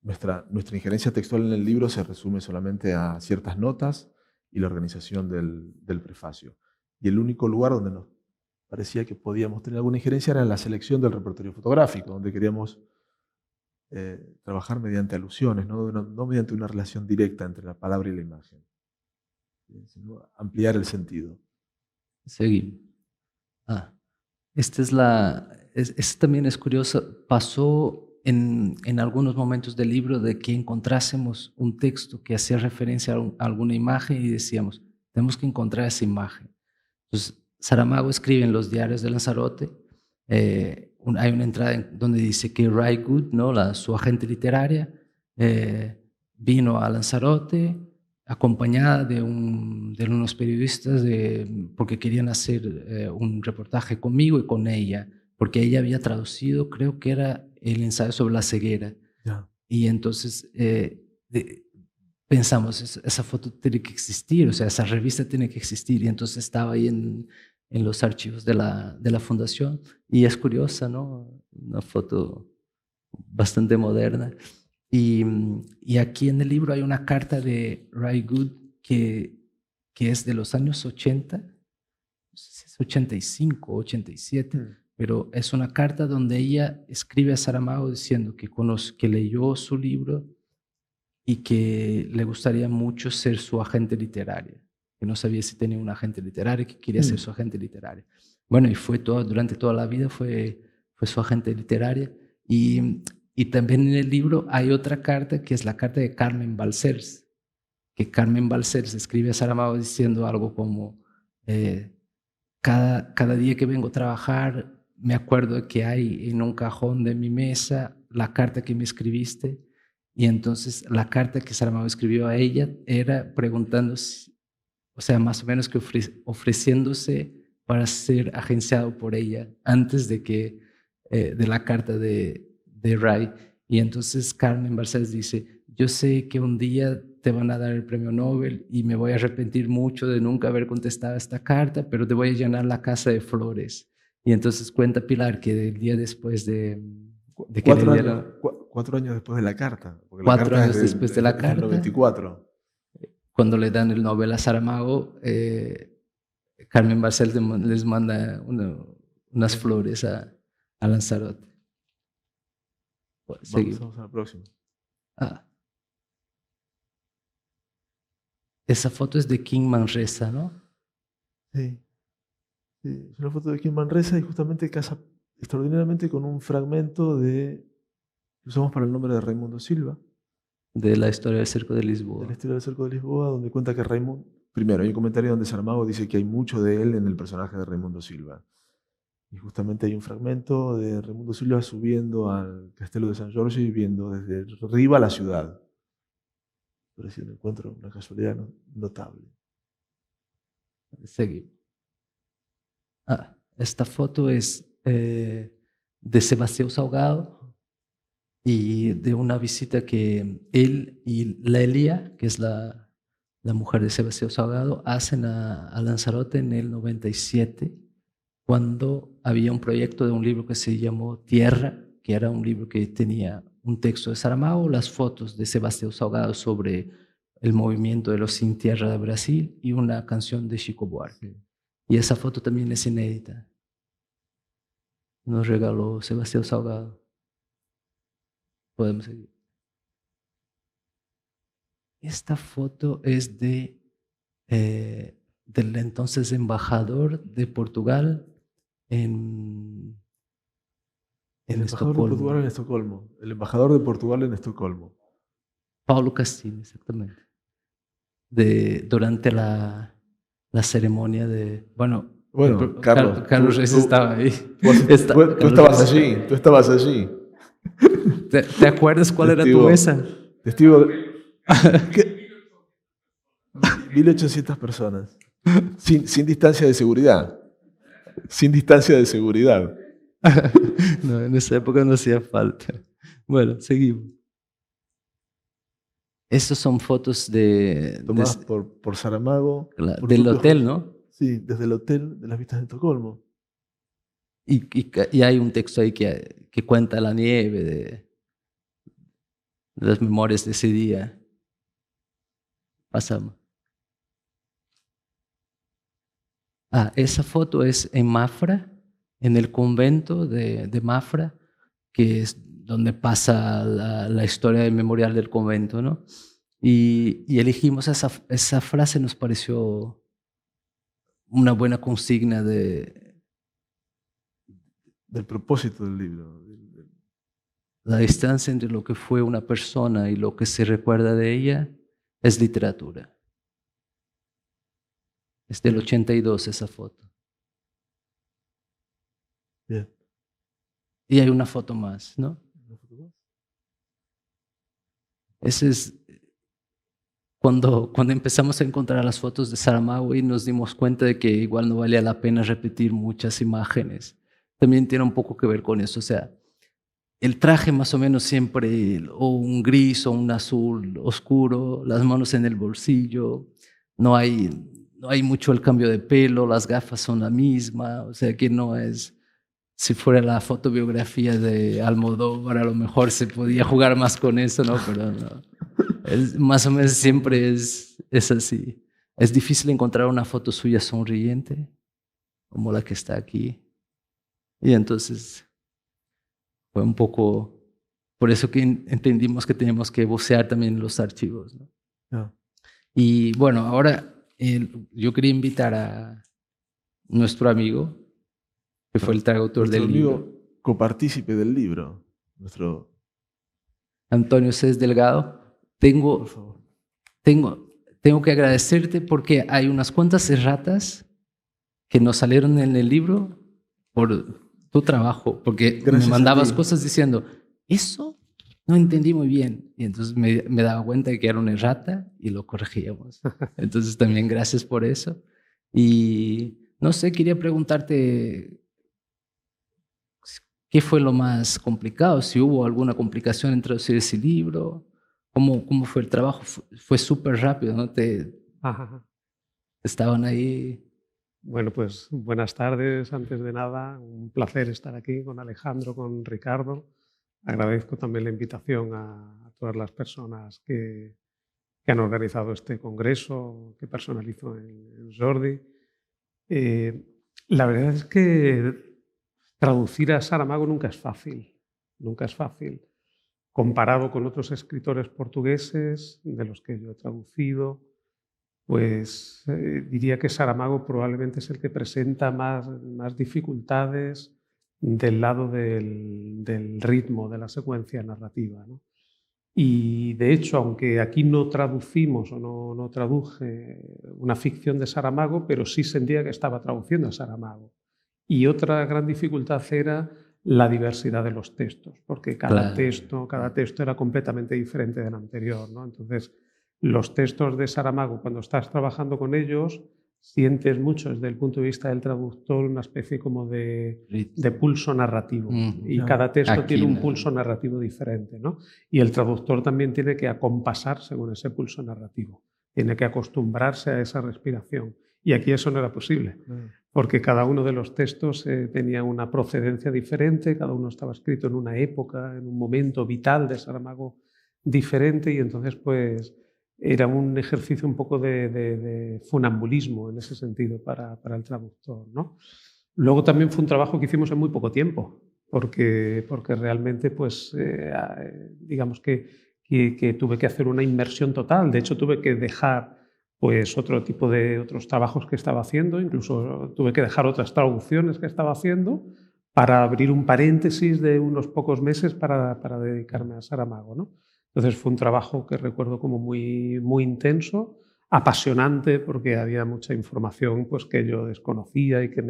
nuestra injerencia textual en el libro se resume solamente a ciertas notas y la organización del prefacio. Y el único lugar donde nos parecía que podíamos tener alguna injerencia era en la selección del repertorio fotográfico, donde queríamos trabajar mediante alusiones, no mediante una relación directa entre la palabra y la imagen, sino ampliar el sentido. Seguimos. Esta también es curioso. Pasó en algunos momentos del libro de que encontrásemos un texto que hacía referencia a alguna imagen y decíamos, tenemos que encontrar esa imagen. Entonces, Saramago escribe en los diarios de Lanzarote, hay una entrada donde dice que Ray Good, ¿no? su agente literaria, vino a Lanzarote acompañada de unos periodistas porque querían hacer un reportaje conmigo y con ella, porque ella había traducido, creo que era el ensayo sobre la ceguera. Yeah. Y entonces pensamos, esa foto tiene que existir, o sea, esa revista tiene que existir. Y entonces estaba ahí en los archivos de la fundación. Y es curiosa, ¿no? Una foto bastante moderna. Y aquí en el libro hay una carta de Ray Good que es de los años 80, no sé si es 85 o 87, pero es una carta donde ella escribe a Saramago diciendo que leyó su libro y que le gustaría mucho ser su agente literario, que no sabía si tenía un agente literario, que quería ser su agente literario. Bueno, y durante toda la vida fue su agente literaria. Y también en el libro hay otra carta que es la carta de Carmen Balcells, que Carmen Balcells escribe a Saramago diciendo algo como cada día que vengo a trabajar me acuerdo de que hay en un cajón de mi mesa la carta que me escribiste. Y entonces la carta que Saramago escribió a ella era preguntándose, o sea, más o menos que ofreciéndose para ser agenciado por ella antes de la carta de Ray. Y entonces Carmen Balcells dice, yo sé que un día te van a dar el premio Nobel y me voy a arrepentir mucho de nunca haber contestado esta carta, pero te voy a llenar la casa de flores. Y entonces cuenta Pilar que el día después de que 4 años después de la carta. 4 años después de la carta. 94. Cuando le dan el Nobel a Saramago, Carmen Balcells les manda unas flores a Lanzarote. Vamos a la próxima. Esa foto es de King Manresa, ¿no? Sí. Es una foto de King Manresa y justamente casa extraordinariamente con un fragmento que usamos para el nombre de Raimundo Silva. De la historia del Cerco de Lisboa. De la historia del Cerco de Lisboa, donde cuenta que primero hay un comentario donde Saramago dice que hay mucho de él en el personaje de Raimundo Silva. Y justamente hay un fragmento de Raimundo Silva subiendo al Castelo de San Giorgio y viendo desde arriba la ciudad. Parecía un encuentro, una casualidad notable. Seguimos. Esta foto es de Sebastião Salgado y de una visita que él y Lelia, que es la mujer de Sebastião Salgado, hacen a Lanzarote en el 97, cuando había un proyecto de un libro que se llamó Tierra, que era un libro que tenía un texto de Saramago, las fotos de Sebastião Salgado sobre el movimiento de los Sin Tierra de Brasil y una canción de Chico Buarque. Sí. Y esa foto también es inédita. Nos regaló Sebastião Salgado. Podemos seguir. Esta foto es del entonces embajador de Portugal en Estocolmo. De Portugal en Estocolmo. El embajador de Portugal en Estocolmo. Paulo Castilho, exactamente. Durante la ceremonia de... Bueno, Bueno, Carlos, Carlos Reyes estaba ahí. Tú estabas allí. ¿Te acuerdas cuál era tu Testigo. mesa? Testigo. ¿Qué? 1.800 personas. Sin distancia de seguridad. Sin distancia de seguridad. No, en esa época no hacía falta. Bueno, seguimos. Estas son fotos Tomadas por Saramago. por del sus hotel, ojos. ¿no? Sí, desde el hotel de las vistas de Estocolmo. Y hay un texto ahí que cuenta la nieve, de las memorias de ese día. Pasamos. Esa foto es en Mafra, en el convento de Mafra, que es donde pasa la historia del memorial del convento, ¿no? Y elegimos esa frase, nos pareció una buena consigna Del propósito del libro. la distancia entre lo que fue una persona y lo que se recuerda de ella es literatura. Es del 82 esa foto. Bien. Y hay una foto más, ¿no? Ese es cuando empezamos a encontrar las fotos de Saramago y nos dimos cuenta de que igual no valía la pena repetir muchas imágenes. También tiene un poco que ver con eso. O sea, el traje más o menos siempre o un gris o un azul oscuro, las manos en el bolsillo, no hay mucho el cambio de pelo, las gafas son la misma, o sea que no es, si fuera la fotobiografía de Almodóvar a lo mejor se podía jugar más con eso, ¿no? Pero no, más o menos siempre es así. Es difícil encontrar una foto suya sonriente, como la que está aquí. Y entonces fue un poco por eso que entendimos que teníamos que bucear también en los archivos, ¿no? No. Y bueno, ahora yo quería invitar a nuestro amigo, que fue el traductor del libro. Nuestro amigo copartícipe del libro. Nuestro... Antonio Cés Delgado. Por favor. Tengo que agradecerte porque hay unas cuantas erratas que nos salieron en el libro por tu trabajo, porque Gracias me mandabas a ti. cosas diciendo, eso no entendí muy bien. Y entonces me daba cuenta de que era una errata y lo corregíamos. Entonces también gracias por eso. Y no sé, quería preguntarte qué fue lo más complicado, si hubo alguna complicación en traducir ese libro, cómo fue el trabajo. Fue súper rápido, ¿no? Ajá. Estaban ahí. Bueno, pues buenas tardes. Antes de nada, un placer estar aquí con Alejandro, con Ricardo. Agradezco también la invitación a todas las personas que han organizado este congreso, que personalizo en Jordi. La verdad es que traducir a Saramago nunca es fácil, nunca es fácil. Comparado con otros escritores portugueses de los que yo he traducido, pues diría que Saramago probablemente es el que presenta más dificultades del lado del ritmo, de la secuencia narrativa, ¿no? Y de hecho, aunque aquí no traducimos o no traduje una ficción de Saramago, pero sí sentía que estaba traduciendo a Saramago. Y otra gran dificultad era la diversidad de los textos, porque cada texto era completamente diferente del anterior, ¿no? Entonces, los textos de Saramago, cuando estás trabajando con ellos, sientes mucho desde el punto de vista del traductor una especie como de pulso narrativo. Y cada texto tiene un pulso narrativo diferente, ¿no? Y el traductor también tiene que acompasarse con ese pulso narrativo, tiene que acostumbrarse a esa respiración. Y aquí eso no era posible, porque cada uno de los textos tenía una procedencia diferente, cada uno estaba escrito en una época, en un momento vital de Saramago diferente, y entonces pues era un ejercicio un poco de funambulismo en ese sentido para el traductor, ¿no? Luego también fue un trabajo que hicimos en muy poco tiempo, porque realmente pues, digamos que tuve que hacer una inmersión total. De hecho, tuve que dejar pues, otros trabajos que estaba haciendo, incluso tuve que dejar otras traducciones que estaba haciendo para abrir un paréntesis de unos pocos meses para dedicarme a Saramago, ¿no? Entonces fue un trabajo que recuerdo como muy intenso, apasionante porque había mucha información pues, que yo desconocía y que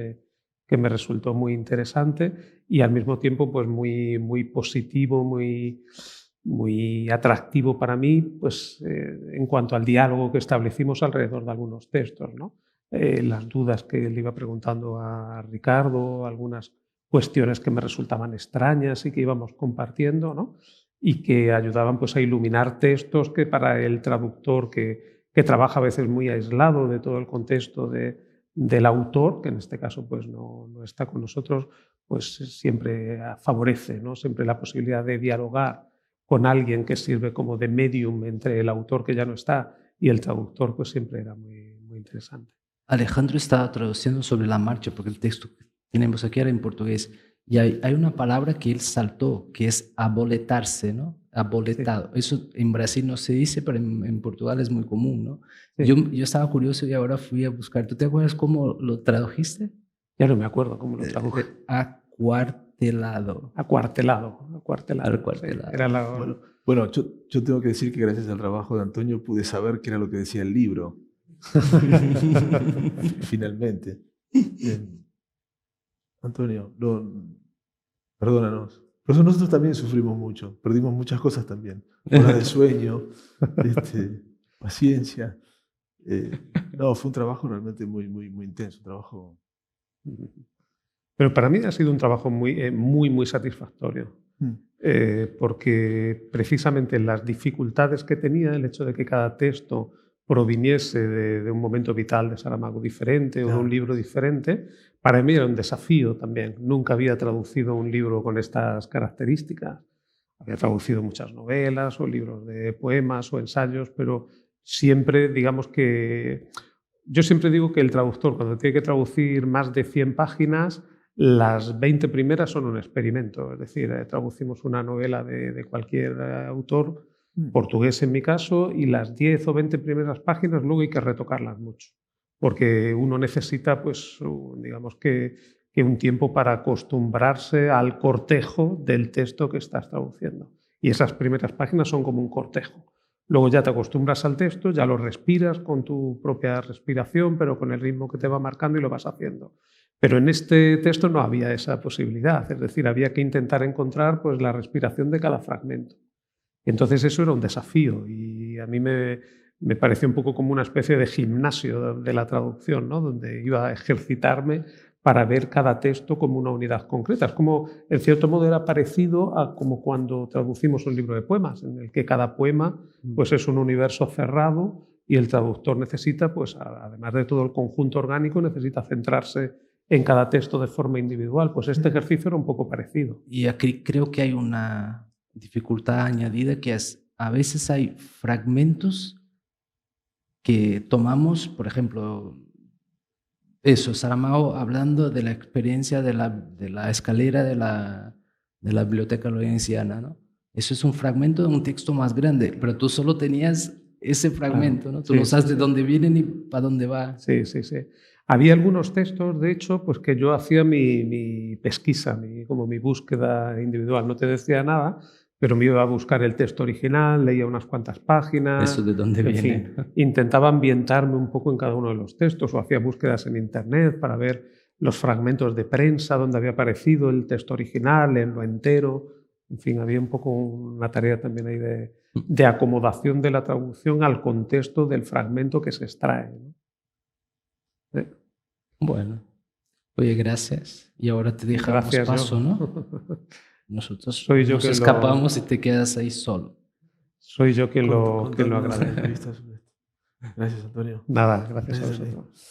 me resultó muy interesante y al mismo tiempo pues, muy positivo, muy atractivo para mí pues, en cuanto al diálogo que establecimos alrededor de algunos textos, ¿no? Las dudas que le iba preguntando a Ricardo, algunas cuestiones que me resultaban extrañas y que íbamos compartiendo, ¿no? Y que ayudaban pues, a iluminar textos que para el traductor que trabaja a veces muy aislado de todo el contexto del autor, que en este caso pues, no está con nosotros, pues siempre favorece, ¿no? Siempre la posibilidad de dialogar con alguien que sirve como de medium entre el autor que ya no está y el traductor, pues siempre era muy interesante. Alejandro estaba traduciendo sobre la marcha, porque el texto que tenemos aquí era en portugués, y hay una palabra que él saltó, que es aboletarse, ¿no? Aboletado. Sí. Eso en Brasil no se dice, pero en Portugal es muy común, ¿no? Sí. Yo estaba curioso y ahora fui a buscar. ¿Tú te acuerdas cómo lo tradujiste? Ya no me acuerdo cómo lo traduje. Acuartelado. Acuartelado. Sí, era la... Bueno, yo tengo que decir que gracias al trabajo de Antonio pude saber qué era lo que decía el libro. Finalmente. Bien. Antonio, perdónanos. Por eso nosotros también sufrimos mucho. Perdimos muchas cosas también. Horas de sueño, paciencia. No, fue un trabajo realmente muy intenso. Un trabajo... Pero para mí ha sido un trabajo muy satisfactorio. Porque precisamente las dificultades que tenía, el hecho de que cada texto proviniese de un momento vital de Saramago diferente o de un libro diferente, para mí era un desafío también. Nunca había traducido un libro con estas características. Había traducido muchas novelas o libros de poemas o ensayos, pero siempre, digamos que... Yo siempre digo que el traductor, cuando tiene que traducir más de 100 páginas, las 20 primeras son un experimento. Es decir, traducimos una novela de cualquier autor, portugués en mi caso, y las 10 o 20 primeras páginas luego hay que retocarlas mucho, porque uno necesita, pues, digamos que un tiempo para acostumbrarse al cortejo del texto que estás traduciendo. Y esas primeras páginas son como un cortejo. Luego ya te acostumbras al texto, ya lo respiras con tu propia respiración, pero con el ritmo que te va marcando y lo vas haciendo. Pero en este texto no había esa posibilidad, es decir, había que intentar encontrar pues, la respiración de cada fragmento. Entonces eso era un desafío y a mí me pareció un poco como una especie de gimnasio de la traducción, ¿no? Donde iba a ejercitarme para ver cada texto como una unidad concreta. Es como, en cierto modo, era parecido a como cuando traducimos un libro de poemas, en el que cada poema pues, es un universo cerrado y el traductor necesita, pues, además de todo el conjunto orgánico, necesita centrarse en cada texto de forma individual. Pues este ejercicio era un poco parecido. Y aquí creo que hay una dificultad añadida que es, a veces hay fragmentos que tomamos, por ejemplo, eso, Saramago hablando de la experiencia de la escalera de la biblioteca lorenziana, ¿no? Eso es un fragmento de un texto más grande, pero tú solo tenías ese fragmento, ¿no? Tú no sabes de dónde viene ni para dónde va. Sí. Había algunos textos, de hecho, pues que yo hacía mi pesquisa, como mi búsqueda individual. No te decía nada, pero me iba a buscar el texto original, leía unas cuantas páginas. ¿Eso de dónde viene? Fin, intentaba ambientarme un poco en cada uno de los textos o hacía búsquedas en internet para ver los fragmentos de prensa donde había aparecido el texto original, leerlo entero. En fin, había un poco una tarea también ahí de acomodación de la traducción al contexto del fragmento que se extrae, ¿no? Bueno, oye, gracias. Y ahora te dejamos paso, ¿no? Nosotros nos escapamos y te quedas ahí solo. Soy yo quien lo agradece. Gracias, Antonio. Nada, gracias a vosotros.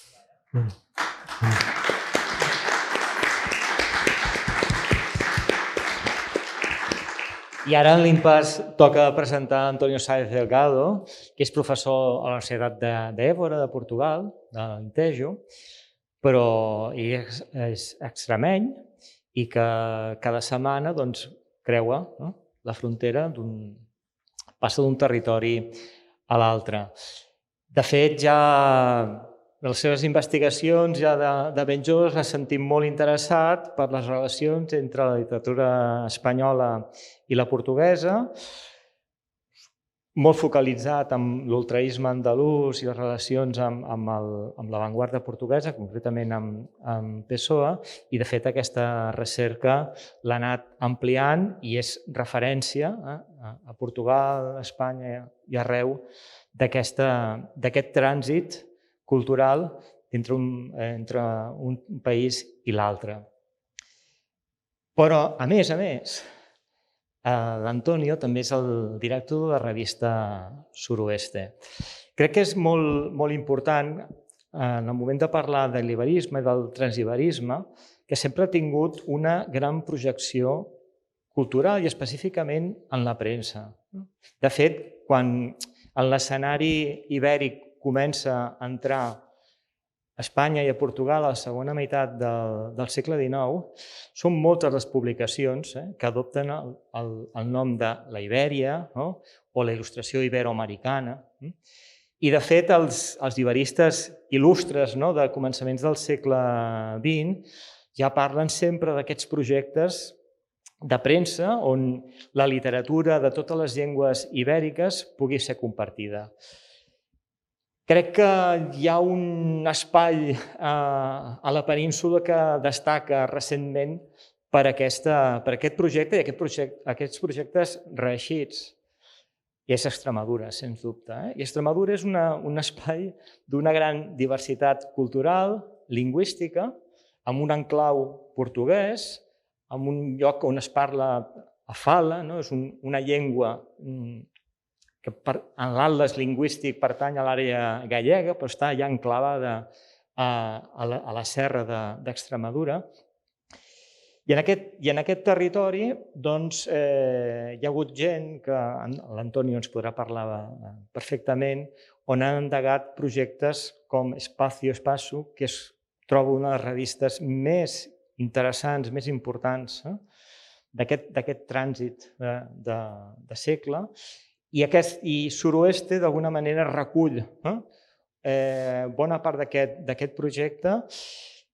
I ara en l'Impàs toca presentar Antonio Sáez Delgado, que és professor a la Universitat d'Évora, de Portugal, de l'Alentejo, però és extremeny i que cada setmana doncs, creua, no? La frontera, passa d'un territori a l'altre. De fet, ja de les seves investigacions, ja de ben jove, s'ha sentit molt interessat per les relacions entre la literatura espanyola i la portuguesa molt focalitzat en l'ultraisme andalús i les relacions amb l'avantguarda portuguesa, concretament amb Pessoa, i de fet aquesta recerca l'ha anat ampliant i és referència a Portugal, a Espanya i arreu d'aquest trànsit cultural entre un país i l'altre. Però, a més, l'Antonio també és el director de la revista Suroeste. Crec que és molt important, en el moment de parlar de l'iberisme i del transiberisme, que sempre ha tingut una gran projecció cultural i específicament en la premsa. De fet, quan en l'escenari ibèric comença a entrar a Espanya i a Portugal a la segona meitat del segle XIX, són moltes les publicacions que adopten el nom de la Ibèria o la il·lustració iberoamericana. I, de fet, els iberistes il·lustres de començaments del segle XX ja parlen sempre d'aquests projectes de premsa on la literatura de totes les llengües ibèriques pugui ser compartida. Crec que hi ha un espai a la península que destaca recentment per aquest projecte i aquests projectes reeixits. I és Extremadura, sens dubte. I Extremadura és un espai d'una gran diversitat cultural, lingüística, amb un enclau portuguès, amb un lloc on es parla a Fala, és una llengua que en l'atles lingüístic pertany a l'àrea gallega, però està ja enclavada a la serra d'Extremadura. I en aquest territori hi ha hagut gent, que l'Antonio ens podrà parlar perfectament, on han endegat projectes com Espacio Espaço, que es troba una de les revistes més interessants, més importants d'aquest trànsit de segle. I Suroeste, d'alguna manera, recull bona part d'aquest projecte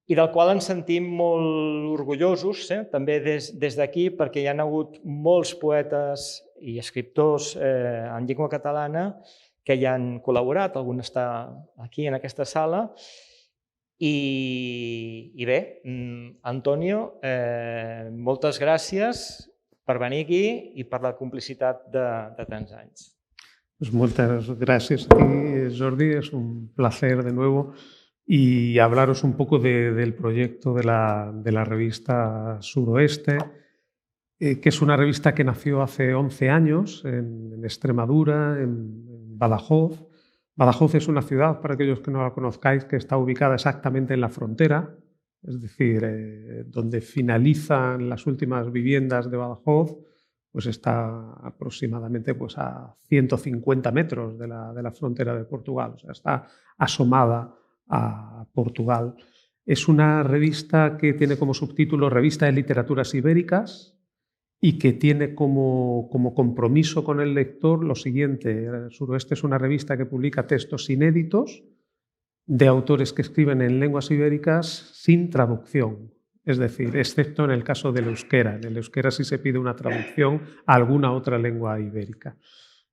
i del qual ens sentim molt orgullosos, també des d'aquí, perquè hi ha hagut molts poetes i escriptors en llengua catalana que hi han col·laborat, algun està aquí en aquesta sala. I bé, Antonio, moltes gràcies per venir aquí i per la complicitat de tants anys. Pues muchas gracias a ti, Jordi. Es un placer de nuevo y hablaros un poco del proyecto de la revista Suroeste, que es una revista que nació hace 11 años en Extremadura, en Badajoz. Badajoz es una ciudad, para aquellos que no la conozcáis, que está ubicada exactamente en la frontera, es decir, donde finalizan las últimas viviendas de Badajoz, pues está aproximadamente a 150 metros de la frontera de Portugal, o sea, está asomada a Portugal. Es una revista que tiene como subtítulo Revista de Literaturas Ibéricas y que tiene como compromiso con el lector lo siguiente. Suroeste es una revista que publica textos inéditos de autores que escriben en lenguas ibéricas sin traducción, es decir, excepto en el caso del euskera. En el euskera sí se pide una traducción a alguna otra lengua ibérica.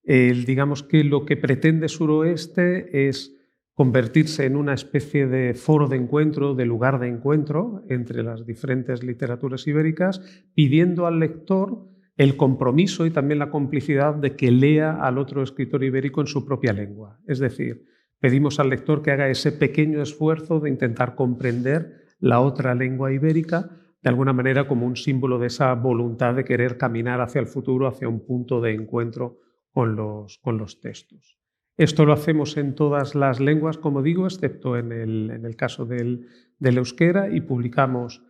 Digamos que lo que pretende Suroeste es convertirse en una especie de foro de encuentro, de lugar de encuentro entre las diferentes literaturas ibéricas, pidiendo al lector el compromiso y también la complicidad de que lea al otro escritor ibérico en su propia lengua. Es decir, pedimos al lector que haga ese pequeño esfuerzo de intentar comprender la otra lengua ibérica, de alguna manera como un símbolo de esa voluntad de querer caminar hacia el futuro, hacia un punto de encuentro con los textos. Esto lo hacemos en todas las lenguas, como digo, excepto en el caso del euskera, y publicamos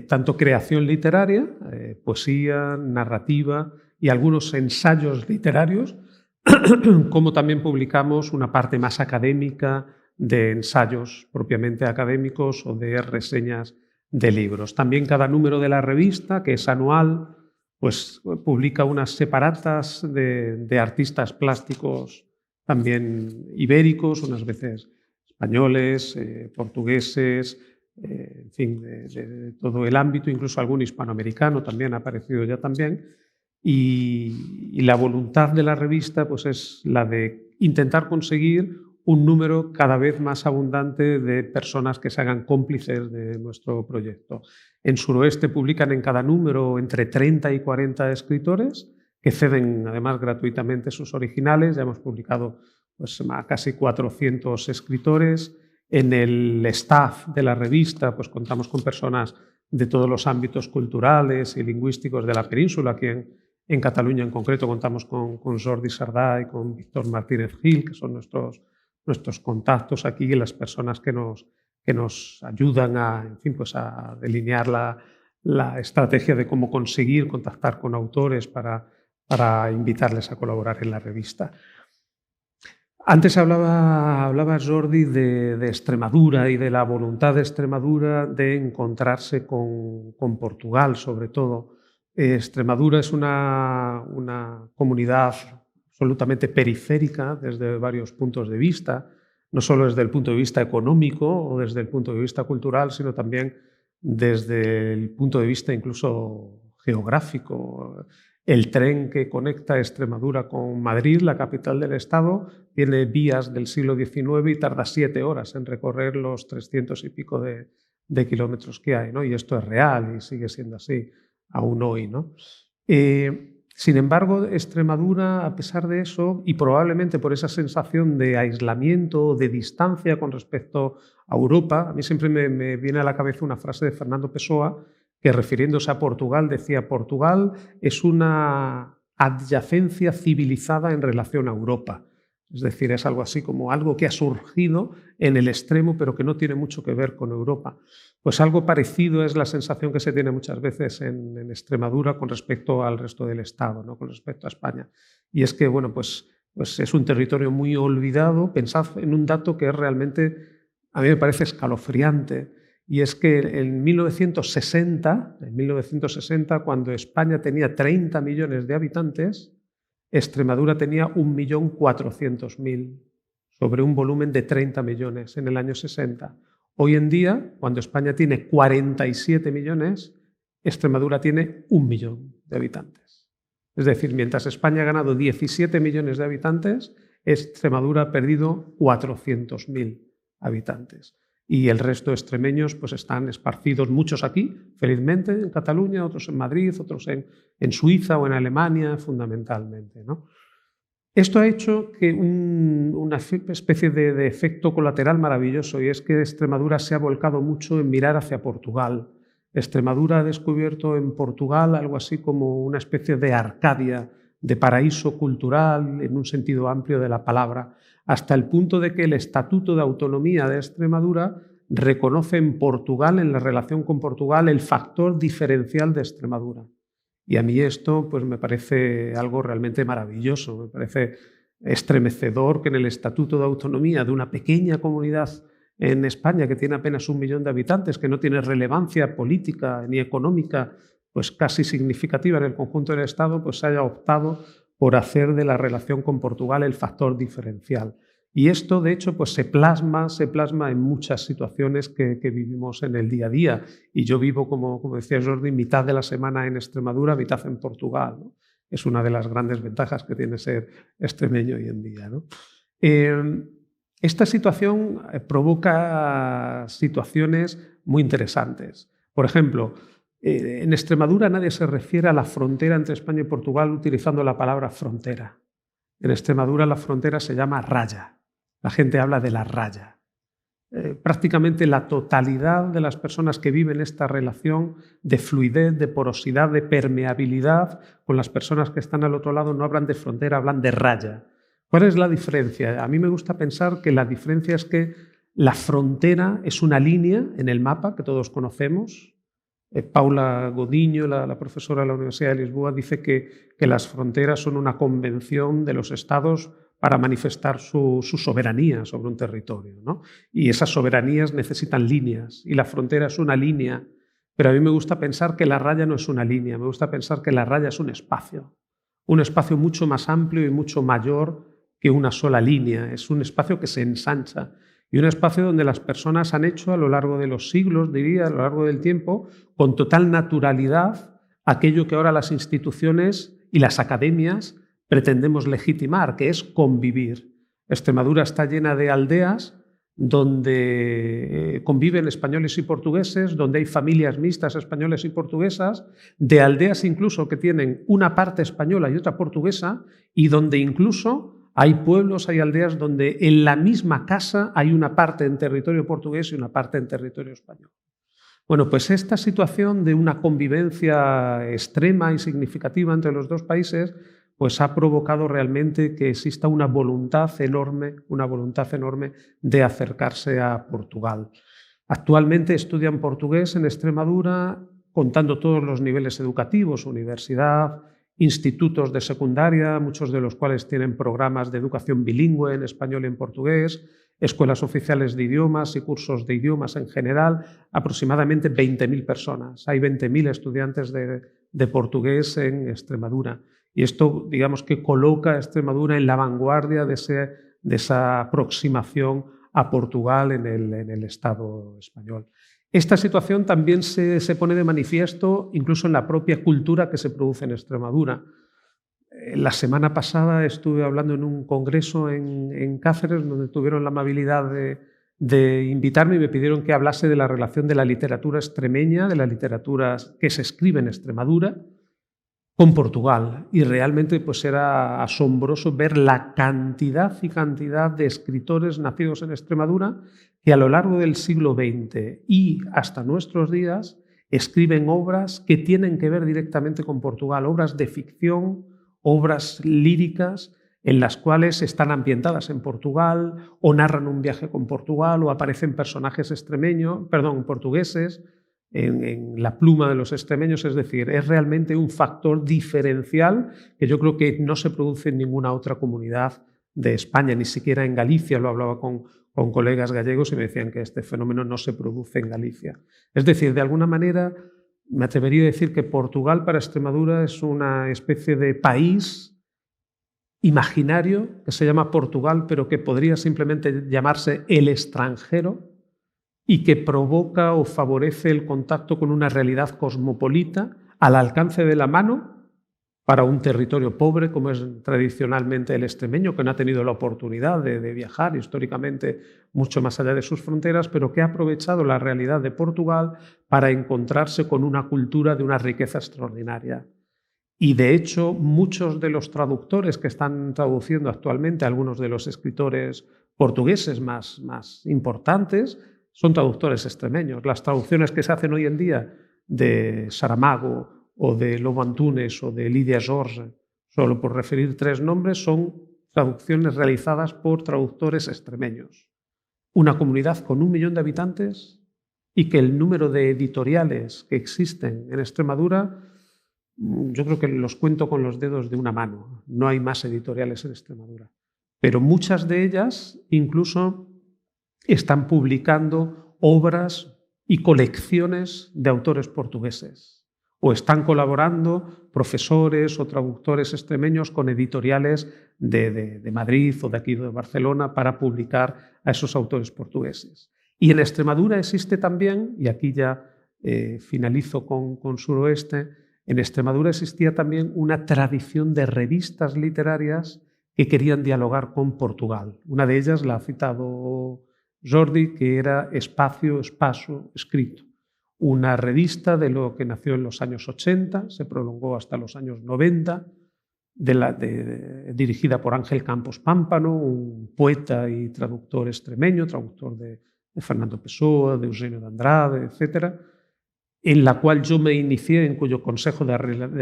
tanto creación literaria, poesía, narrativa y algunos ensayos literarios, como también publicamos una parte más académica de ensayos propiamente académicos o de reseñas de libros. También cada número de la revista, que es anual, pues publica unas separatas de artistas plásticos también ibéricos, unas veces españoles, portugueses, en fin, de todo el ámbito, incluso algún hispanoamericano también ha aparecido ya también. y la voluntad de la revista pues, es la de intentar conseguir un número cada vez más abundante de personas que se hagan cómplices de nuestro proyecto. En Suroeste publican en cada número entre 30 y 40 escritores que ceden además gratuitamente sus originales. Ya hemos publicado pues, a casi 400 escritores. En el staff de la revista pues, contamos con personas de todos los ámbitos culturales y lingüísticos de la península. Aquí en Cataluña en concreto contamos con Jordi Sardà y con Víctor Martínez Gil, que son nuestros contactos aquí y las personas que nos ayudan a delinear la estrategia de cómo conseguir contactar con autores para invitarles a colaborar en la revista. Antes hablaba Jordi de Extremadura y de la voluntad de Extremadura de encontrarse con Portugal, sobre todo. Extremadura es una comunidad absolutamente periférica desde varios puntos de vista, no solo desde el punto de vista económico o desde el punto de vista cultural, sino también desde el punto de vista incluso geográfico. El tren que conecta Extremadura con Madrid, la capital del estado, tiene vías del siglo XIX y tarda 7 horas en recorrer los 300 y pico de kilómetros que hay, ¿no? Y esto es real y sigue siendo así aún hoy, ¿no? Sin embargo, Extremadura, a pesar de eso, y probablemente por esa sensación de aislamiento, de distancia con respecto a Europa, a mí siempre me viene a la cabeza una frase de Fernando Pessoa que, refiriéndose a Portugal, decía: Portugal es una adyacencia civilizada en relación a Europa. Es decir, es algo así como algo que ha surgido en el extremo, pero que no tiene mucho que ver con Europa. Pues algo parecido es la sensación que se tiene muchas veces en Extremadura con respecto al resto del Estado, ¿no? Con respecto a España. Y es que, bueno, pues es un territorio muy olvidado. Pensad en un dato que es realmente, a mí me parece escalofriante, y es que en 1960, cuando España tenía 30 millones de habitantes, Extremadura tenía 1.400.000 sobre un volumen de 30 millones en el año 60. Hoy en día, cuando España tiene 47 millones, Extremadura tiene 1 millón de habitantes. Es decir, mientras España ha ganado 17 millones de habitantes, Extremadura ha perdido 400.000 habitantes. Y el resto de extremeños pues, están esparcidos, muchos aquí, felizmente, en Cataluña, otros en Madrid, otros en Suiza o en Alemania, fundamentalmente, ¿no? Esto ha hecho que una especie de efecto colateral maravilloso, y es que Extremadura se ha volcado mucho en mirar hacia Portugal. Extremadura ha descubierto en Portugal algo así como una especie de Arcadia, de paraíso cultural, en un sentido amplio de la palabra, hasta el punto de que el Estatuto de Autonomía de Extremadura reconoce en Portugal, en la relación con Portugal, el factor diferencial de Extremadura. Y a mí esto pues, me parece algo realmente maravilloso, me parece estremecedor que en el Estatuto de Autonomía de una pequeña comunidad en España que tiene apenas 1 millón de habitantes, que no tiene relevancia política ni económica pues casi significativa en el conjunto del Estado, pues se haya optado por hacer de la relación con Portugal el factor diferencial. Y esto, de hecho, pues se plasma en muchas situaciones que vivimos en el día a día. Y yo vivo, como decía Jordi, mitad de la semana en Extremadura, mitad en Portugal, ¿no? Es una de las grandes ventajas que tiene ser extremeño hoy en día, ¿no? Esta situación provoca situaciones muy interesantes. Por ejemplo, en Extremadura nadie se refiere a la frontera entre España y Portugal utilizando la palabra frontera. En Extremadura la frontera se llama raya. La gente habla de la raya. Prácticamente la totalidad de las personas que viven esta relación de fluidez, de porosidad, de permeabilidad con las personas que están al otro lado no hablan de frontera, hablan de raya. ¿Cuál es la diferencia? A mí me gusta pensar que la diferencia es que la frontera es una línea en el mapa que todos conocemos. Paula Godiño, la profesora de la Universidad de Lisboa, dice que las fronteras son una convención de los estados para manifestar su soberanía sobre un territorio, ¿no? Y esas soberanías necesitan líneas, y la frontera es una línea. Pero a mí me gusta pensar que la raya no es una línea, me gusta pensar que la raya es un espacio mucho más amplio y mucho mayor que una sola línea. Es un espacio que se ensancha. Y un espacio donde las personas han hecho a lo largo de los siglos, diría, a lo largo del tiempo, con total naturalidad, aquello que ahora las instituciones y las academias pretendemos legitimar, que es convivir. Extremadura está llena de aldeas donde conviven españoles y portugueses, donde hay familias mixtas españoles y portuguesas, de aldeas incluso que tienen una parte española y otra portuguesa, y donde incluso hay pueblos, hay aldeas donde en la misma casa hay una parte en territorio portugués y una parte en territorio español. Bueno, pues esta situación de una convivencia extrema y significativa entre los dos países pues ha provocado realmente que exista una voluntad enorme de acercarse a Portugal. Actualmente estudian portugués en Extremadura, contando todos los niveles educativos, universidad, institutos de secundaria, muchos de los cuales tienen programas de educación bilingüe en español y en portugués, escuelas oficiales de idiomas y cursos de idiomas en general, aproximadamente 20.000 personas. Hay 20.000 estudiantes de portugués en Extremadura. Y esto, digamos, que coloca a Extremadura en la vanguardia de esa aproximación a Portugal en el Estado español. Esta situación también se pone de manifiesto incluso en la propia cultura que se produce en Extremadura. La semana pasada estuve hablando en un congreso en Cáceres, donde tuvieron la amabilidad de invitarme y me pidieron que hablase de la relación de la literatura extremeña, de la literatura que se escribe en Extremadura, con Portugal, y realmente pues era asombroso ver la cantidad y cantidad de escritores nacidos en Extremadura que a lo largo del siglo XX y hasta nuestros días escriben obras que tienen que ver directamente con Portugal, obras de ficción, obras líricas en las cuales están ambientadas en Portugal o narran un viaje con Portugal o aparecen personajes portugueses en la pluma de los extremeños, es decir, es realmente un factor diferencial que yo creo que no se produce en ninguna otra comunidad de España, ni siquiera en Galicia. Lo hablaba con colegas gallegos y me decían que este fenómeno no se produce en Galicia. Es decir, de alguna manera me atrevería a decir que Portugal para Extremadura es una especie de país imaginario que se llama Portugal, pero que podría simplemente llamarse el extranjero, y que provoca o favorece el contacto con una realidad cosmopolita al alcance de la mano para un territorio pobre como es tradicionalmente el extremeño, que no ha tenido la oportunidad de viajar históricamente mucho más allá de sus fronteras, pero que ha aprovechado la realidad de Portugal para encontrarse con una cultura de una riqueza extraordinaria. Y de hecho, muchos de los traductores que están traduciendo actualmente, algunos de los escritores portugueses más importantes, son traductores extremeños. Las traducciones que se hacen hoy en día de Saramago o de Lobo Antunes o de Lidia George, solo por referir 3 nombres, son traducciones realizadas por traductores extremeños. Una comunidad con 1 millón de habitantes y que el número de editoriales que existen en Extremadura, yo creo que los cuento con los dedos de una mano. No hay más editoriales en Extremadura. Pero muchas de ellas incluso están publicando obras y colecciones de autores portugueses, o están colaborando profesores o traductores extremeños con editoriales de Madrid o de aquí de Barcelona para publicar a esos autores portugueses. Y en Extremadura existe también, y aquí ya finalizo con Suroeste, en Extremadura existía también una tradición de revistas literarias que querían dialogar con Portugal. Una de ellas la ha citado Jordi, que era Espacio Escrito, una revista de lo que nació en los años 80, se prolongó hasta los años 90, dirigida por Ángel Campos Pámpano, un poeta y traductor extremeño, traductor de Fernando Pessoa, de Eugenio de Andrade, etc., en la cual yo me inicié, en cuyo consejo de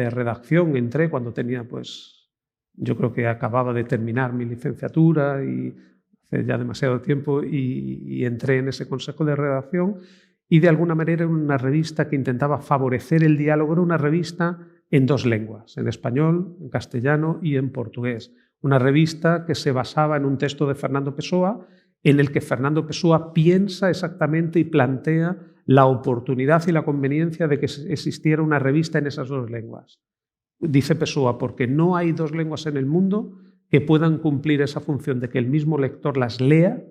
redacción entré cuando tenía, pues, yo creo que acababa de terminar mi licenciatura y hace ya demasiado tiempo, y entré en ese consejo de redacción, y de alguna manera era una revista que intentaba favorecer el diálogo. Era una revista en 2 lenguas, en español, en castellano y en portugués. Una revista que se basaba en un texto de Fernando Pessoa, en el que Fernando Pessoa piensa exactamente y plantea la oportunidad y la conveniencia de que existiera una revista en esas 2 lenguas. Dice Pessoa, porque no hay 2 lenguas en el mundo que puedan cumplir esa función de que el mismo lector las lea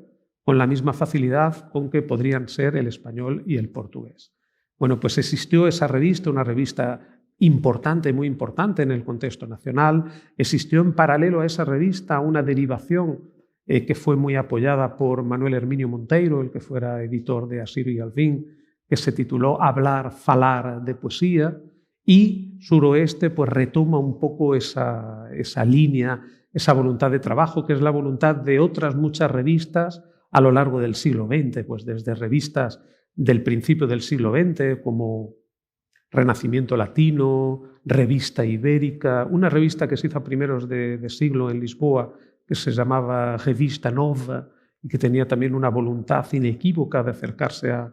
con la misma facilidad con que podrían ser el español y el portugués. Bueno, pues existió esa revista, una revista importante, muy importante en el contexto nacional. Existió en paralelo a esa revista una derivación que fue muy apoyada por Manuel Herminio Monteiro, el que fuera editor de Asirio y Alfín, que se tituló Hablar, falar de poesía, y Suroeste pues retoma un poco esa línea, esa voluntad de trabajo, que es la voluntad de otras muchas revistas a lo largo del siglo XX, pues desde revistas del principio del siglo XX como Renacimiento Latino, Revista Ibérica, una revista que se hizo a primeros de siglo en Lisboa que se llamaba Revista Nova y que tenía también una voluntad inequívoca de acercarse a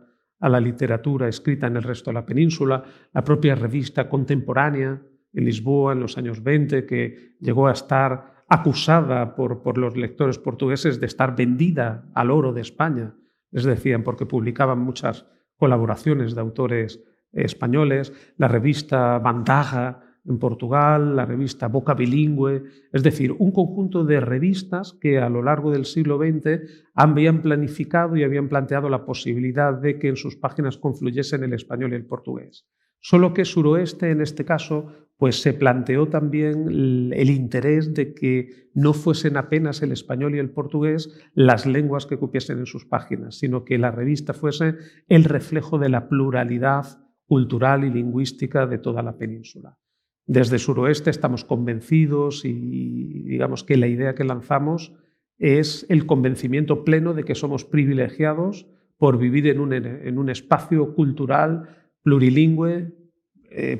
la literatura escrita en el resto de la península, la propia revista Contemporánea en Lisboa en los años 20, que llegó a estar acusada por los lectores portugueses de estar vendida al oro de España, les decían, porque publicaban muchas colaboraciones de autores españoles, la revista Bandaga en Portugal, la revista Boca Bilingüe, es decir, un conjunto de revistas que a lo largo del siglo XX habían planificado y habían planteado la posibilidad de que en sus páginas confluyesen el español y el portugués. Solo que Suroeste, en este caso, pues se planteó también el interés de que no fuesen apenas el español y el portugués las lenguas que cupiesen en sus páginas, sino que la revista fuese el reflejo de la pluralidad cultural y lingüística de toda la península. Desde Suroeste estamos convencidos y digamos que la idea que lanzamos es el convencimiento pleno de que somos privilegiados por vivir en un espacio cultural plurilingüe,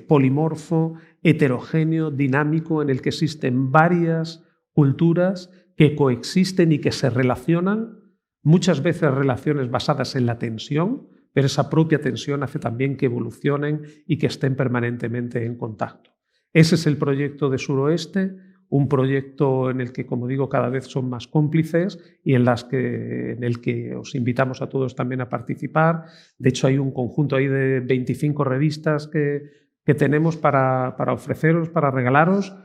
polimorfo, heterogéneo, dinámico, en el que existen varias culturas que coexisten y que se relacionan, muchas veces relaciones basadas en la tensión, pero esa propia tensión hace también que evolucionen y que estén permanentemente en contacto. Ese es el proyecto de Suroeste, un proyecto en el que, como digo, cada vez son más cómplices y en el que os invitamos a todos también a participar. De hecho, hay un conjunto ahí de 25 revistas que tenemos para ofreceros, para regalaros.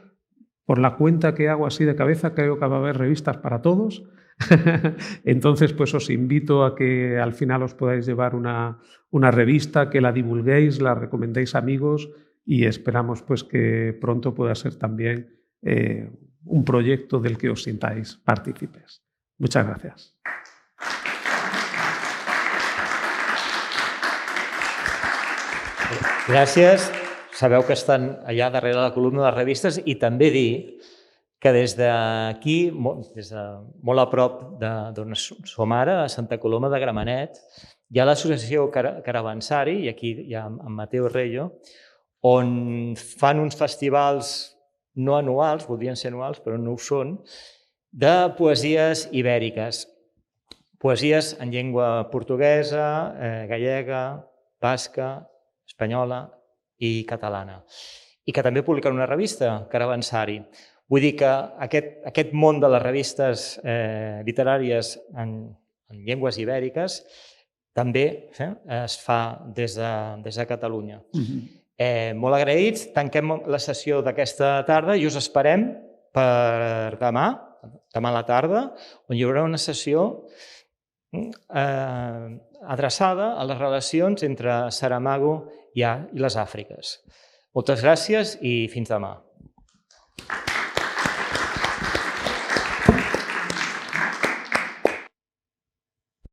Por la cuenta que hago así de cabeza, creo que va a haber revistas para todos. Entonces, pues os invito a que al final os podáis llevar una revista, que la divulguéis, la recomendéis a amigos y esperamos pues que pronto pueda ser también un proyecto del que os sintáis partícipes. Muchas gracias. Gràcies. Sabeu que estan allà darrere la columna de les revistes i també dir que des d'aquí, des de molt a prop d'on som ara, a Santa Coloma de Gramenet, hi ha l'associació Caravansari, i aquí hi ha en Mateo Reyo, on fan uns festivals no anuals, voldrien ser anuals, però no ho són, de poesies ibèriques. Poesies en llengua portuguesa, gallega, basca, espanyola i catalana. I que també publiquen una revista, Caravansari. Vull dir que aquest món de les revistes literàries en llengües ibèriques també es fa des de Catalunya. Molt agraïts, tanquem la sessió d'aquesta tarda i us esperem per demà a la tarda, on hi haurà una sessió adreçada a les relacions entre Saramago i les Àfriques. Moltes gràcies i fins demà.